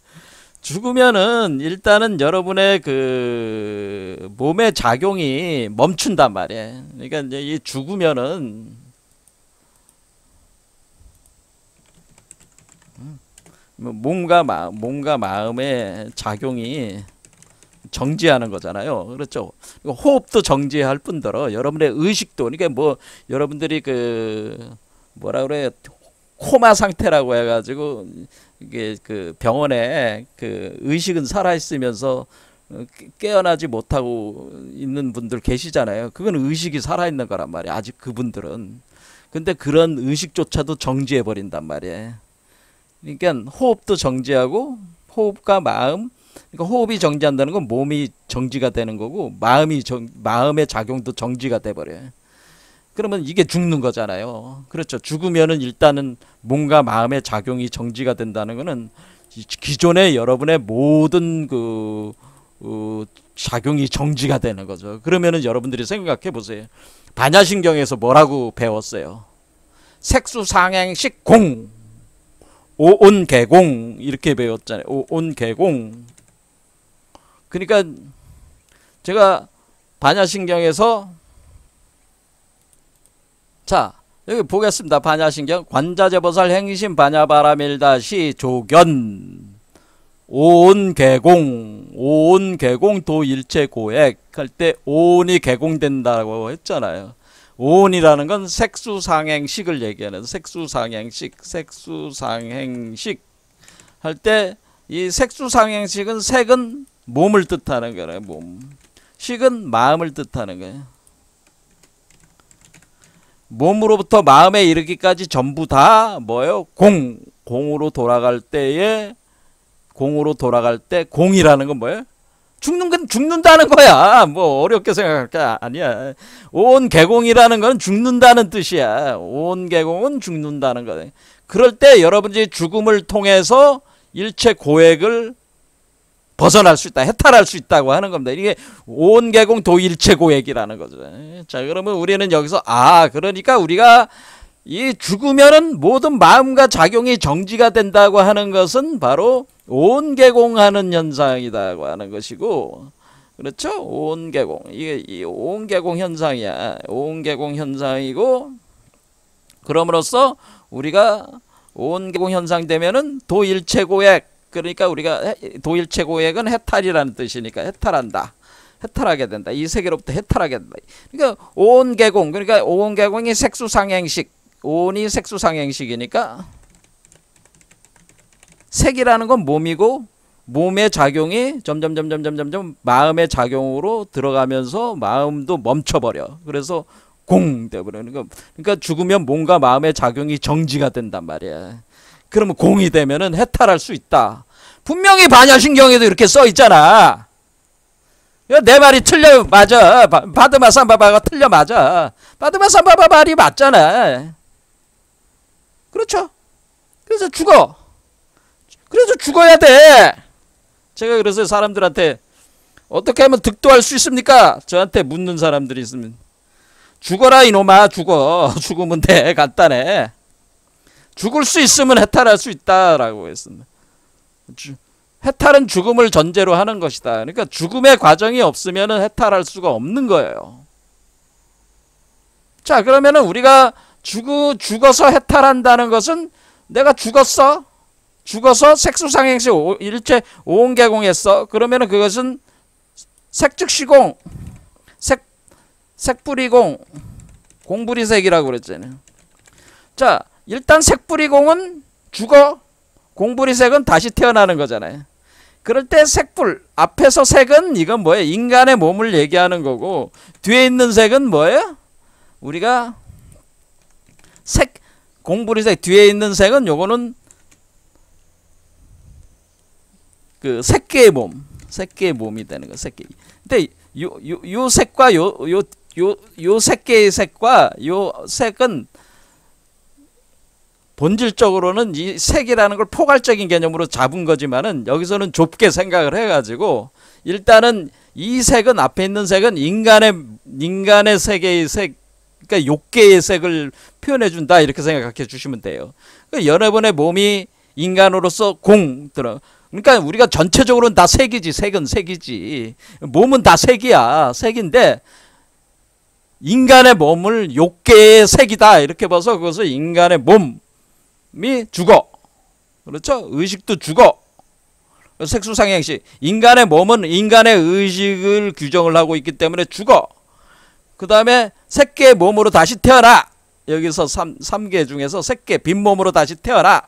죽으면은 일단은 여러분의 그 몸의 작용이 멈춘단 말이에요. 그러니까 이제 이 죽으면은 몸과 마음의 작용이 정지하는 거잖아요. 그렇죠. 호흡도 정지할 뿐더러 여러분의 의식도, 그러니까 뭐 여러분들이 뭐라 그래요, 코마 상태라고 해가지고 이게 병원에 의식은 살아 있으면서 깨어나지 못하고 있는 분들 계시잖아요. 그건 의식이 살아있는 거란 말이에요. 아직 그분들은. 근데 그런 의식조차도 정지해 버린단 말이에요. 그러니까 호흡도 정지하고 호흡과 마음, 그러니까 호흡이 정지한다는 건 몸이 정지가 되는 거고 마음의 작용도 정지가 돼 버려요. 그러면 이게 죽는 거잖아요. 그렇죠. 죽으면은 일단은 몸과 마음의 작용이 정지가 된다는 거는 기존의 여러분의 모든 작용이 정지가 되는 거죠. 그러면은 여러분들이 생각해 보세요. 반야신경에서 뭐라고 배웠어요? 색수상행식 공, 오온개공 이렇게 배웠잖아요. 오온개공. 그러니까 제가 반야신경에서 자 여기 보겠습니다. 반야신경 관자재보살 행심 반야바라밀다시 조견 오온개공 도일체고액 할 때 오온이 개공된다고 했잖아요. 오온이라는 건 색수상행식을 얘기하는 색수상행식 할 때 이 색수상행식은 색은 몸을 뜻하는 거예요. 몸. 식은 마음을 뜻하는 거예요. 몸으로부터 마음에 이르기까지 전부 다 뭐예요? 공으로 돌아갈 때 공이라는 건 뭐예요? 죽는 건 죽는다는 거야. 뭐 어렵게 생각할 게 아니야. 온개공이라는 건 죽는다는 뜻이야. 온개공은 죽는다는 거네. 그럴 때 여러분들이 죽음을 통해서 일체 고액을 벗어날 수 있다, 해탈할 수 있다고 하는 겁니다. 이게 온개공 도일체 고액이라는 거죠. 자, 그러면 우리는 여기서 그러니까 우리가 이 죽으면은 모든 마음과 작용이 정지가 된다고 하는 것은 바로 온개공하는 현상이다고 하는 것이고, 그렇죠? 온개공. 이게 이 온개공 현상이야. 온개공 현상이고, 그럼으로써 우리가 온개공 현상 되면은 도일체고액, 그러니까 우리가 도일체고액은 해탈이라는 뜻이니까 해탈한다. 해탈하게 된다. 이 세계로부터 해탈하게 된다. 그러니까 온개공, 그러니까 온개공이 색수상행식, 온이 색수상행식이니까 색이라는 건 몸이고 몸의 작용이 점점 마음의 작용으로 들어가면서 마음도 멈춰버려. 그래서 공 되어버리는 거. 그러니까 죽으면 몸과 마음의 작용이 정지가 된단 말이야. 그러면 공이 되면은 해탈할 수 있다. 분명히 반야신경에도 이렇게 써 있잖아. 내 말이 틀려 맞아. 바드마삼바바가 틀려 맞아. 바드마삼바바 말이 맞잖아. 그렇죠? 그래서 죽어. 그래서 죽어야 돼. 제가 그래서 사람들한테 어떻게 하면 득도할 수 있습니까? 저한테 묻는 사람들이 있으면 죽어라 이놈아. 죽어. 죽으면 돼. 간단해. 죽을 수 있으면 해탈할 수 있다라고 했습니다. 해탈은 죽음을 전제로 하는 것이다. 그러니까 죽음의 과정이 없으면 해탈할 수가 없는 거예요. 자, 그러면은 우리가 죽어서 해탈한다는 것은 내가 죽어서 색수상행식 일체 오온개공했어. 그러면은 그것은 색즉시공, 색뿌리공, 공부리색이라고 그랬잖아요. 자, 일단 색뿌리공은 죽어. 공부리색은 다시 태어나는 거잖아요. 그럴 때 색불, 앞에서 색은 이건 뭐예요? 인간의 몸을 얘기하는 거고, 뒤에 있는 색은 뭐예요? 우리가 공부리색 뒤에 있는 색은 요거는 그 새끼의 몸이 되는 거. 새끼. 근데 요 색과 요 새끼의 색과 요 색은 본질적으로는 이 색이라는 걸 포괄적인 개념으로 잡은 거지만은 여기서는 좁게 생각을 해가지고 일단은 이 색은 앞에 있는 색은 인간의 세계의 색, 그러니까 욕계의 색을 표현해 준다 이렇게 생각해 주시면 돼요. 그러니까 여러분의 몸이 인간으로서 그러니까 우리가 전체적으로는 다 색이지. 색은 색이지. 몸은 다 색이야. 색인데 인간의 몸을 욕계의 색이다 이렇게 봐서 그것을 인간의 몸 이 죽어. 그렇죠? 의식도 죽어. 색수상행식. 인간의 몸은 인간의 의식을 규정을 하고 있기 때문에 죽어. 그 다음에 새끼의 몸으로 다시 태어나. 여기서 3개 중에서 새끼 빈몸으로 다시 태어나.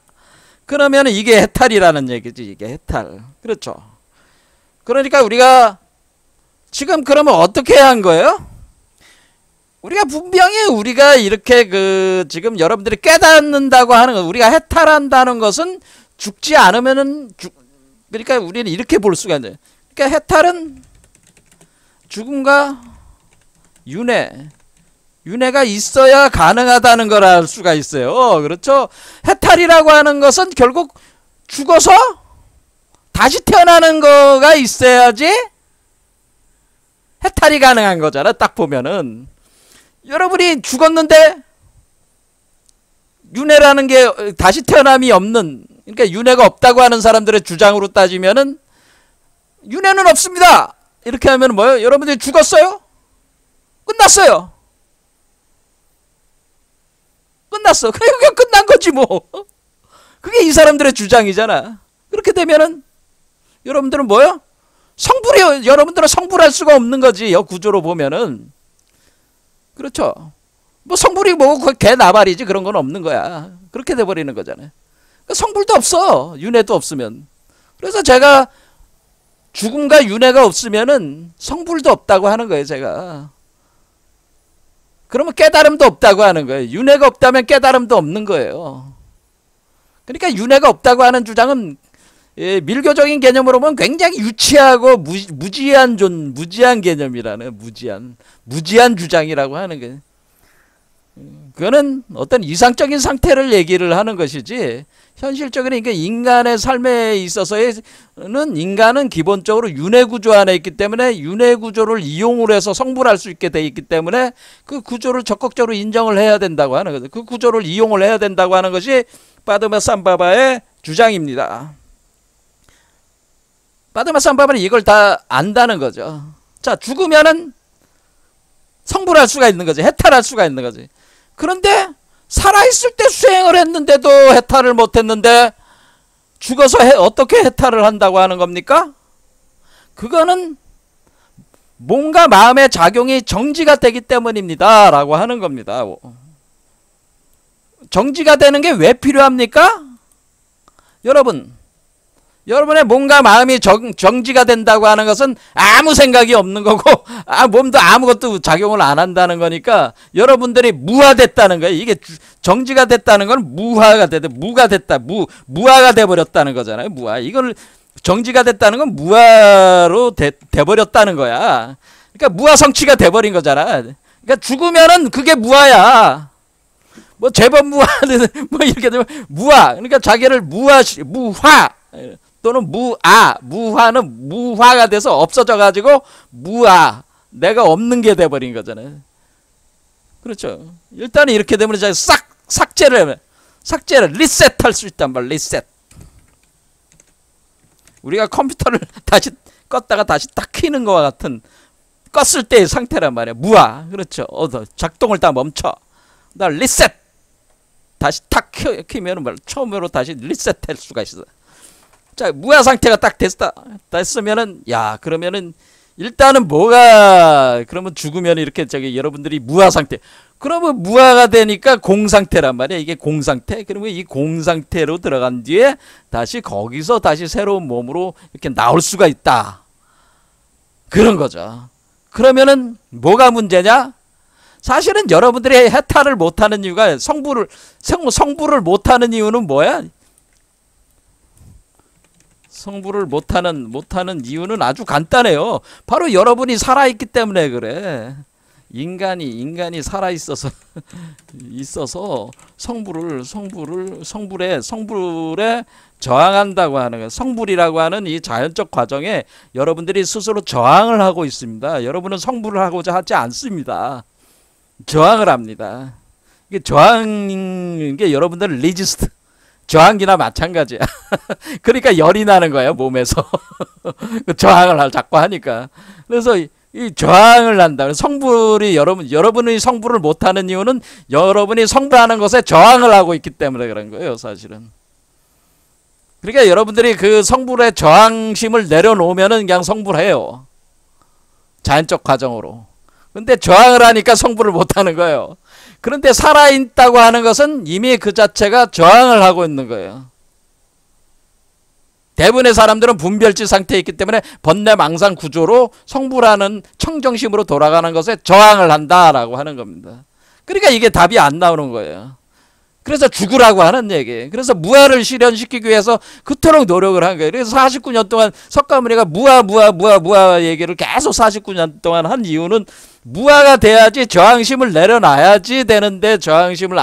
그러면 이게 해탈이라는 얘기지. 이게 해탈. 그렇죠? 그러니까 우리가 지금 그러면 어떻게 해야 한 거예요? 우리가 분명히 우리가 이렇게 지금 여러분들이 깨닫는다고 하는 거, 우리가 해탈한다는 것은 죽지 않으면은 그러니까 우리는 이렇게 볼 수가 있는. 그러니까 해탈은 죽음과 윤회가 있어야 가능하다는 걸 알 수가 있어요. 그렇죠? 해탈이라고 하는 것은 결국 죽어서 다시 태어나는 거가 있어야지 해탈이 가능한 거잖아. 딱 보면은 여러분이 죽었는데 윤회라는 게 다시 태어남이 없는, 그러니까 윤회가 없다고 하는 사람들의 주장으로 따지면은 윤회는 없습니다. 이렇게 하면 뭐예요? 여러분들이 죽었어요? 끝났어요. 끝났어. 그게 끝난 거지 뭐. 그게 이 사람들의 주장이잖아. 그렇게 되면은 여러분들은 뭐요? 여러분들은 성불할 수가 없는 거지. 구조로 보면은. 그렇죠. 뭐 성불이 뭐고 개 나발이지 그런 건 없는 거야. 그렇게 돼버리는 거잖아요. 그러니까 성불도 없어. 윤회도 없으면. 그래서 제가 죽음과 윤회가 없으면은 성불도 없다고 하는 거예요. 제가. 그러면 깨달음도 없다고 하는 거예요. 윤회가 없다면 깨달음도 없는 거예요. 그러니까 윤회가 없다고 하는 주장은 밀교적인 개념으로 보면 굉장히 유치하고 무지한 개념이라는, 무지한 주장이라고 하는 거예요. 그거는 어떤 이상적인 상태를 얘기를 하는 것이지, 현실적으로 그러니까 인간의 삶에 있어서는 인간은 기본적으로 윤회 구조 안에 있기 때문에 윤회 구조를 이용을 해서 성불할 수 있게 돼 있기 때문에 그 구조를 적극적으로 인정을 해야 된다고 하는 거죠. 그 구조를 이용을 해야 된다고 하는 것이 파드마삼바바의 주장입니다. 파드마삼바바는 이걸 다 안다는 거죠. 자, 죽으면은 성불할 수가 있는 거지. 해탈할 수가 있는 거지. 그런데 살아있을 때 수행을 했는데도 해탈을 못했는데 죽어서 어떻게 해탈을 한다고 하는 겁니까? 그거는 뭔가 마음의 작용이 정지가 되기 때문입니다 라고 하는 겁니다. 정지가 되는 게 왜 필요합니까? 여러분의 뭔가 마음이 정지가 된다고 하는 것은 아무 생각이 없는 거고, 몸도 아무것도 작용을 안 한다는 거니까 여러분들이 무화됐다는 거예요. 이게 정지가 됐다는 건 무화가 무화가 돼버렸다는 거잖아요. 무화. 이걸 정지가 됐다는 건 무화로 돼버렸다는 거야. 그러니까 무화 성취가 돼버린 거잖아. 그러니까 죽으면은 그게 무화야. 뭐 제법 무화는 뭐 이렇게 되면 무화. 그러니까 자기를 무화 또는 무화는 무화가 돼서 없어져 가지고 무화, 내가 없는 게 돼버린 거잖아요. 그렇죠. 일단은 이렇게 되면 이제 삭제를 리셋할 수 있단 말이야. 리셋. 우리가 컴퓨터를 다시 껐다가 다시 딱 켜는 것과 같은 껐을 때의 상태란 말이야. 무화. 그렇죠. 작동을 다 멈춰. 나 리셋. 다시 탁 켜면 처음으로 다시 리셋할 수가 있어. 자, 무화 상태가 딱 됐으면은, 그러면은, 일단은 그러면 죽으면 이렇게 여러분들이 무화 상태. 그러면 무화가 되니까 공상태란 말이야. 이게 공상태. 그러면 이 공상태로 들어간 뒤에 거기서 다시 새로운 몸으로 이렇게 나올 수가 있다. 그런 거죠. 그러면은 뭐가 문제냐? 사실은 여러분들이 해탈을 못하는 이유가 성불을 못하는 이유는 뭐야? 성불을 못하는 이유는 아주 간단해요. 바로 여러분이 살아있기 때문에 그래. 인간이 살아있어서 성불에 저항한다고 하는 거예요. 성불이라고 하는 이 자연적 과정에 여러분들이 스스로 저항을 하고 있습니다. 여러분은 성불을 하고자 하지 않습니다. 저항을 합니다. 이게 이게 여러분들은 리지스트. 저항기나 마찬가지야. 그러니까 열이 나는 거예요, 몸에서. 저항을 자꾸 하니까. 그래서 이 저항을 한다. 성불이 여러분이 성불을 못하는 이유는 여러분이 성불하는 것에 저항을 하고 있기 때문에 그런 거예요, 사실은. 그러니까 여러분들이 그 성불의 저항심을 내려놓으면은 그냥 성불해요. 자연적 과정으로. 근데 저항을 하니까 성불을 못하는 거예요. 그런데 살아있다고 하는 것은 이미 그 자체가 저항을 하고 있는 거예요. 대부분의 사람들은 분별지 상태에 있기 때문에 번뇌망상 구조로 성불하는 청정심으로 돌아가는 것에 저항을 한다라고 하는 겁니다. 그러니까 이게 답이 안 나오는 거예요. 그래서 죽으라고 하는 얘기. 그래서 무아를 실현시키기 위해서 그토록 노력을 한 거예요. 그래서 49년 동안 석가모니가 무아 얘기를 계속 49년 동안 한 이유는 무아가 돼야지 저항심을 내려놔야지 되는데 저항심을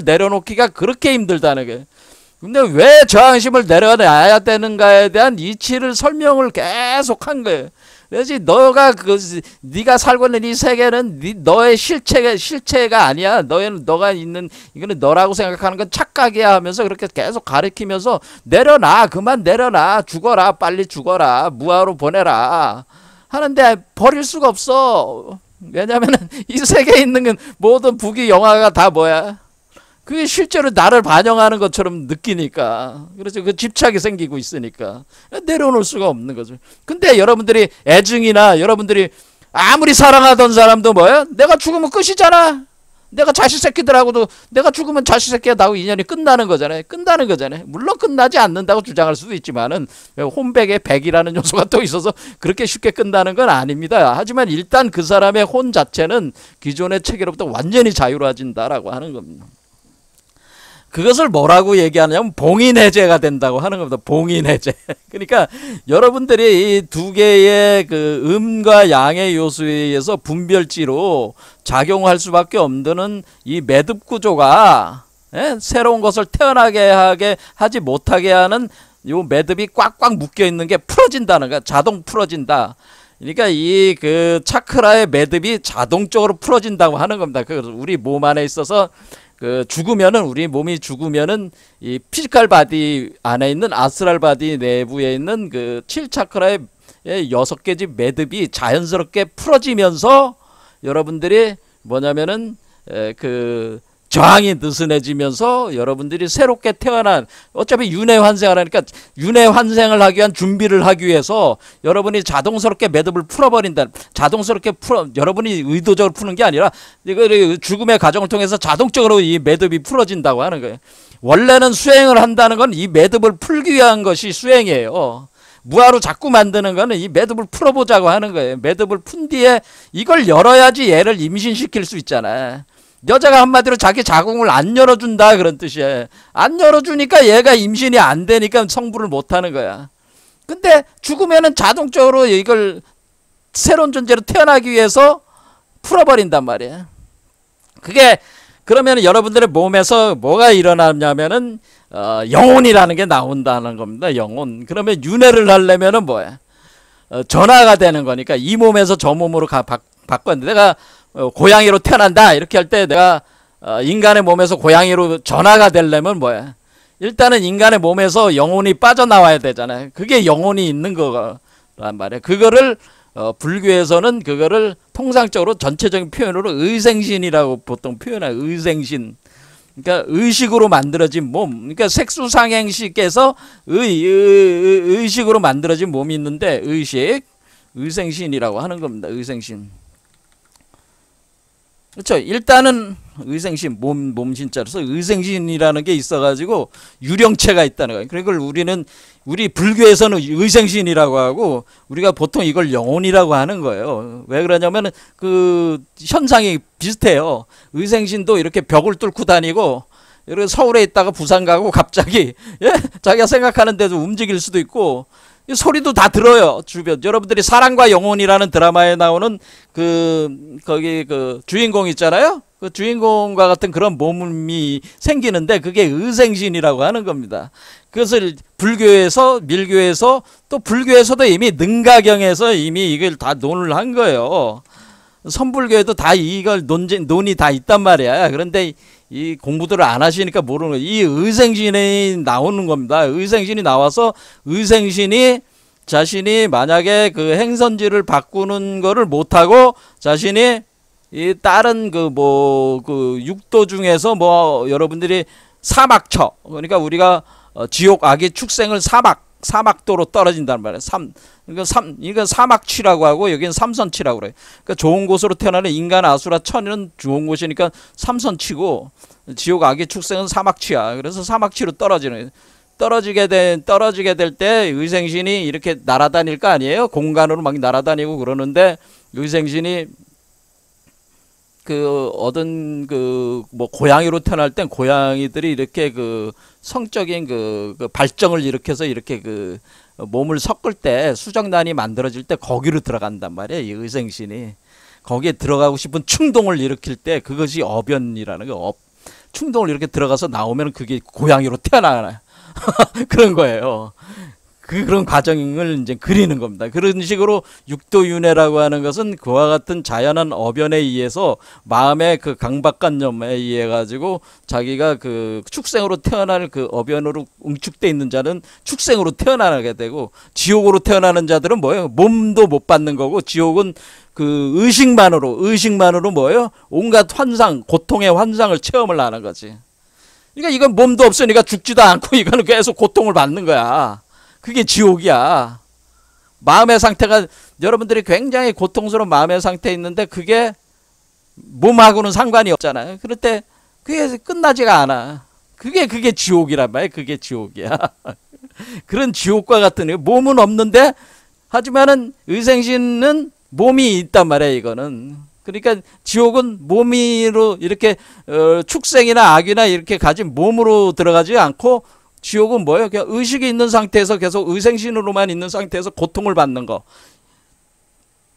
내려놓기가 그렇게 힘들다는 거예요. 근데 왜 저항심을 내려놔야 되는가에 대한 이치를 설명을 계속 한 거예요. 그래서 네가 살고 있는 이 세계는 너의 실체가 아니야. 너가 있는 이거는 너라고 생각하는 건 착각이야 하면서 그렇게 계속 가르치면서 내려놔, 그만 내려놔, 죽어라, 빨리 죽어라, 무아로 보내라 하는데 버릴 수가 없어. 왜냐면은 이 세계에 있는 건 모든 부귀 영화가 다 뭐야? 그게 실제로 나를 반영하는 것처럼 느끼니까. 그래서 그 집착이 생기고 있으니까 내려놓을 수가 없는 거죠. 근데 여러분들이 애증이나 여러분들이 아무리 사랑하던 사람도 뭐야? 내가 죽으면 끝이잖아. 내가 자식 새끼들하고도 내가 죽으면 자식 새끼가 나하고 인연이 끝나는 거잖아요. 물론 끝나지 않는다고 주장할 수도 있지만은 혼백에 백이라는 요소가 또 있어서 그렇게 쉽게 끝나는 건 아닙니다. 하지만 일단 그 사람의 혼 자체는 기존의 체계로부터 완전히 자유로워진다라고 하는 겁니다. 그것을 뭐라고 얘기하냐면 봉인해제가 된다고 하는 겁니다. 봉인해제. 그러니까 여러분들이 이 두 개의 그 음과 양의 요소에 의해서 분별지로 작용할 수밖에 없는 이 매듭 구조가 새로운 것을 태어나게 하지 못하게 하는 요 매듭이 꽉꽉 묶여 있는 게 풀어진다는 거야. 자동 풀어진다. 그러니까 이 그 차크라의 매듭이 자동적으로 풀어진다고 하는 겁니다. 그래서 우리 몸 안에 있어서 우리 몸이 죽으면은 이 피지컬 바디 안에 있는 아스트랄 바디 내부에 있는 그 7차크라의 6개지 매듭이 자연스럽게 풀어지면서 여러분들이 뭐냐면은 저항이 느슨해지면서 여러분들이 새롭게 태어난, 어차피 윤회 환생을 하니까 윤회 환생을 하기 위한 준비를 하기 위해서 여러분이 자동스럽게 매듭을 풀어버린다. 여러분이 의도적으로 푸는 게 아니라 죽음의 과정을 통해서 자동적으로 이 매듭이 풀어진다고 하는 거예요. 원래는 수행을 한다는 건 이 매듭을 풀기 위한 것이 수행이에요. 무아로 자꾸 만드는 거는 이 매듭을 풀어보자고 하는 거예요. 매듭을 푼 뒤에 이걸 열어야지 얘를 임신시킬 수 있잖아. 여자가 한마디로 자기 자궁을 안 열어준다 그런 뜻이에요. 안 열어주니까 얘가 임신이 안 되니까 성불을 못하는 거야. 근데 죽으면은 자동적으로 이걸 새로운 존재로 태어나기 위해서 풀어버린단 말이야. 그게 그러면 여러분들의 몸에서 뭐가 일어나냐면은 영혼이라는 게 나온다는 겁니다. 영혼. 그러면 윤회를 하려면은 뭐야? 전화가 되는 거니까 이 몸에서 저 몸으로 바꿨는데 내가 고양이로 태어난다 이렇게 할 때 내가 인간의 몸에서 고양이로 전화가 되려면 뭐야? 일단은 인간의 몸에서 영혼이 빠져나와야 되잖아요. 그게 영혼이 있는 거란 말이야. 그거를 불교에서는 그거를 통상적으로 전체적인 표현으로 의생신이라고 보통 표현해요. 의생신. 그러니까 의식으로 만들어진 몸. 그러니까 색수상행식에서 의식으로 만들어진 몸이 있는데 의생신이라고 하는 겁니다. 의생신. 그렇죠. 일단은 의생신, 몸신자로서 의생신이라는 게 있어가지고 유령체가 있다는 거예요. 그걸 우리 불교에서는 의생신이라고 하고 우리가 보통 이걸 영혼이라고 하는 거예요. 왜 그러냐면 그 현상이 비슷해요. 의생신도 이렇게 벽을 뚫고 다니고 이렇게 서울에 있다가 부산 가고 갑자기 자기가 생각하는 데도 움직일 수도 있고 소리도 다 들어요. 주변. 여러분들이 사랑과 영혼이라는 드라마에 나오는 거기 주인공 있잖아요. 그 주인공과 같은 그런 몸이 생기는데 그게 의생신이라고 하는 겁니다. 그것을 불교에서, 밀교에서, 또 불교에서도 이미 능가경에서 이미 이걸 다 논을 한 거예요. 선불교에도 다 이걸 논이 다 있단 말이야. 그런데 이 공부들을 안 하시니까 모르는 거예요. 이 의생신이 나오는 겁니다. 의생신이 나와서 의생신이 자신이 만약에 그 행선지를 바꾸는 거를 못하고 자신이 이 다른 육도 중에서 여러분들이 사막처, 그러니까 우리가 지옥 악의 축생을 사막도로 떨어진단 말이에요. 이건 사막치라고 하고 여기는 삼선치라고 그래요. 그러니까 좋은 곳으로 태어나는 인간, 아수라, 천은 좋은 곳이니까 삼선치고 지옥 악의 축생은 사막치야. 그래서 사막치로 떨어지는 거예요. 떨어지게 될 때 의생신이 이렇게 날아다닐 거 아니에요? 공간으로 막 날아다니고 그러는데 의생신이 그 얻은 그 뭐 고양이로 태어날 땐 고양이들이 이렇게 그 성적인 그 발정을 일으켜서 이렇게 그 몸을 섞을 때 수정란이 만들어질 때 거기로 들어간단 말이에요. 이 의생신이 거기에 들어가고 싶은 충동을 일으킬 때 그것이 어변이라는 거. 충동을 이렇게 들어가서 나오면 그게 고양이로 태어나요. 그런 거예요. 그런 과정을 이제 그리는 겁니다. 그런 식으로 육도윤회라고 하는 것은 그와 같은 자연한 어변에 의해서 마음의 그 강박관념에 의해 가지고 자기가 그 축생으로 태어날 그 어변으로 응축돼 있는 자는 축생으로 태어나게 되고, 지옥으로 태어나는 자들은 뭐예요? 몸도 못 받는 거고, 지옥은 그 의식만으로 뭐예요? 온갖 환상, 고통의 환상을 체험을 하는 거지. 그러니까 이건 몸도 없으니까 죽지도 않고 이거는 계속 고통을 받는 거야. 그게 지옥이야. 마음의 상태가, 여러분들이 굉장히 고통스러운 마음의 상태에 있는데 그게 몸하고는 상관이 없잖아요. 그럴 때 그게 끝나지가 않아. 그게 지옥이란 말이야. 그게 지옥이야. 그런 지옥과 같은, 몸은 없는데 하지만은 의생신은 몸이 있단 말이야. 이거는. 그러니까 지옥은 몸으로 이렇게 축생이나 악이나 이렇게 가진 몸으로 들어가지 않고, 지옥은 뭐예요? 그냥 의식이 있는 상태에서 계속 의생신으로만 있는 상태에서 고통을 받는 거.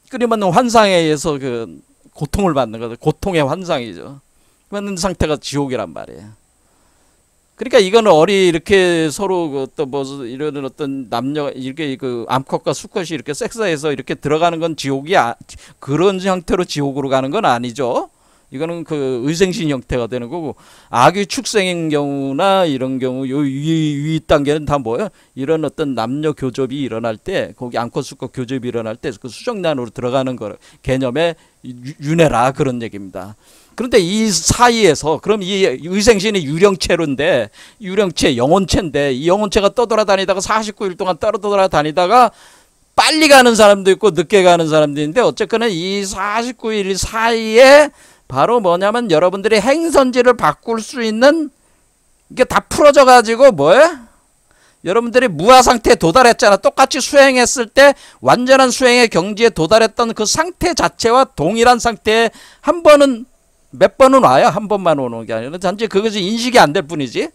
그러면 환상에 의해서 그 고통을 받는 거. 고통의 환상이죠. 그런 상태가 지옥이란 말이에요. 그러니까 이거는 이렇게 서로 또 뭐 이런 어떤 남녀 이렇게 그 암컷과 수컷이 이렇게 섹스해서 이렇게 들어가는 건 지옥이 그런 형태로 지옥으로 가는 건 아니죠. 이거는 그 의생신 형태가 되는 거고, 악의 축생인 경우나 이런 경우 요 위 단계는 다 뭐예요? 이런 어떤 남녀 교접이 일어날 때, 거기 암컷 수컷 교접이 일어날 때 그 수정란으로 들어가는 거 개념의 윤회라, 그런 얘기입니다. 그런데 이 사이에서 그럼 이 의생신이 유령체로인데, 유령체 영혼체인데, 이 영혼체가 떠돌아다니다가 49일 동안 떠돌아다니다가 빨리 가는 사람도 있고 늦게 가는 사람도 있는데, 어쨌거나 이 49일 사이에 바로 뭐냐면 여러분들이 행선지를 바꿀 수 있는, 이게 다 풀어져 가지고 뭐예요? 여러분들이 무아 상태에 도달했잖아. 똑같이 수행했을 때 완전한 수행의 경지에 도달했던 그 상태 자체와 동일한 상태에 한 번은, 몇 번은 와요. 한 번만 오는 게 아니라 단지 그것이 인식이 안 될 뿐이지,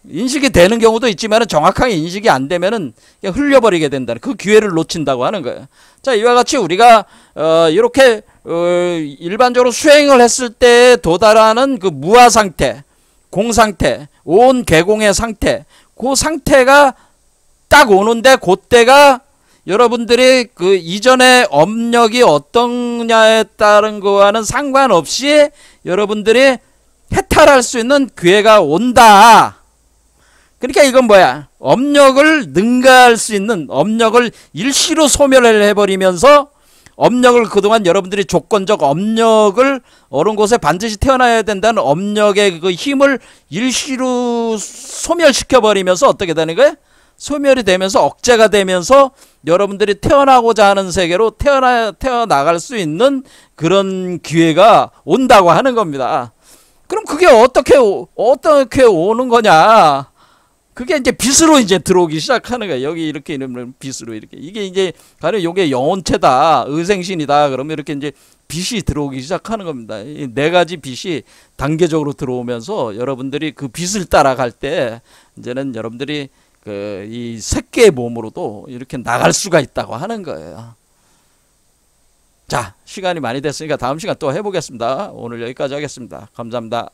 인식이 되는 경우도 있지만 정확하게 인식이 안 되면은 그냥 흘려버리게 된다는, 그 기회를 놓친다고 하는 거예요. 자, 이와 같이 우리가 이렇게 일반적으로 수행을 했을 때 도달하는 그 무아 상태, 공상태, 온 개공의 상태, 그 상태가 딱 오는데, 그때가 여러분들이 그 이전의 업력이 어떠냐에 따른 거와는 상관없이 여러분들이 해탈할 수 있는 기회가 온다. 그러니까 이건 뭐야? 업력을 능가할 수 있는, 업력을 일시로 소멸을 해버리면서, 업력을 그동안 여러분들이 조건적 업력을 어느 곳에 반드시 태어나야 된다는 업력의 그 힘을 일시로 소멸시켜버리면서 어떻게 되는 거예요? 소멸이 되면서 억제가 되면서 여러분들이 태어나고자 하는 세계로 태어나갈 수 있는 그런 기회가 온다고 하는 겁니다. 그럼 그게 어떻게 오는 거냐? 그게 이제 빛으로 이제 들어오기 시작하는 거예요. 여기 이렇게 이러면 빛으로 이렇게. 이게 이제 가령 요게 영혼체다, 의생신이다. 그러면 이렇게 이제 빛이 들어오기 시작하는 겁니다. 이 네 가지 빛이 단계적으로 들어오면서 여러분들이 그 빛을 따라갈 때 이제는 여러분들이 그 이 새끼의 몸으로도 이렇게 나갈 수가 있다고 하는 거예요. 자, 시간이 많이 됐으니까 다음 시간 또 해보겠습니다. 오늘 여기까지 하겠습니다. 감사합니다.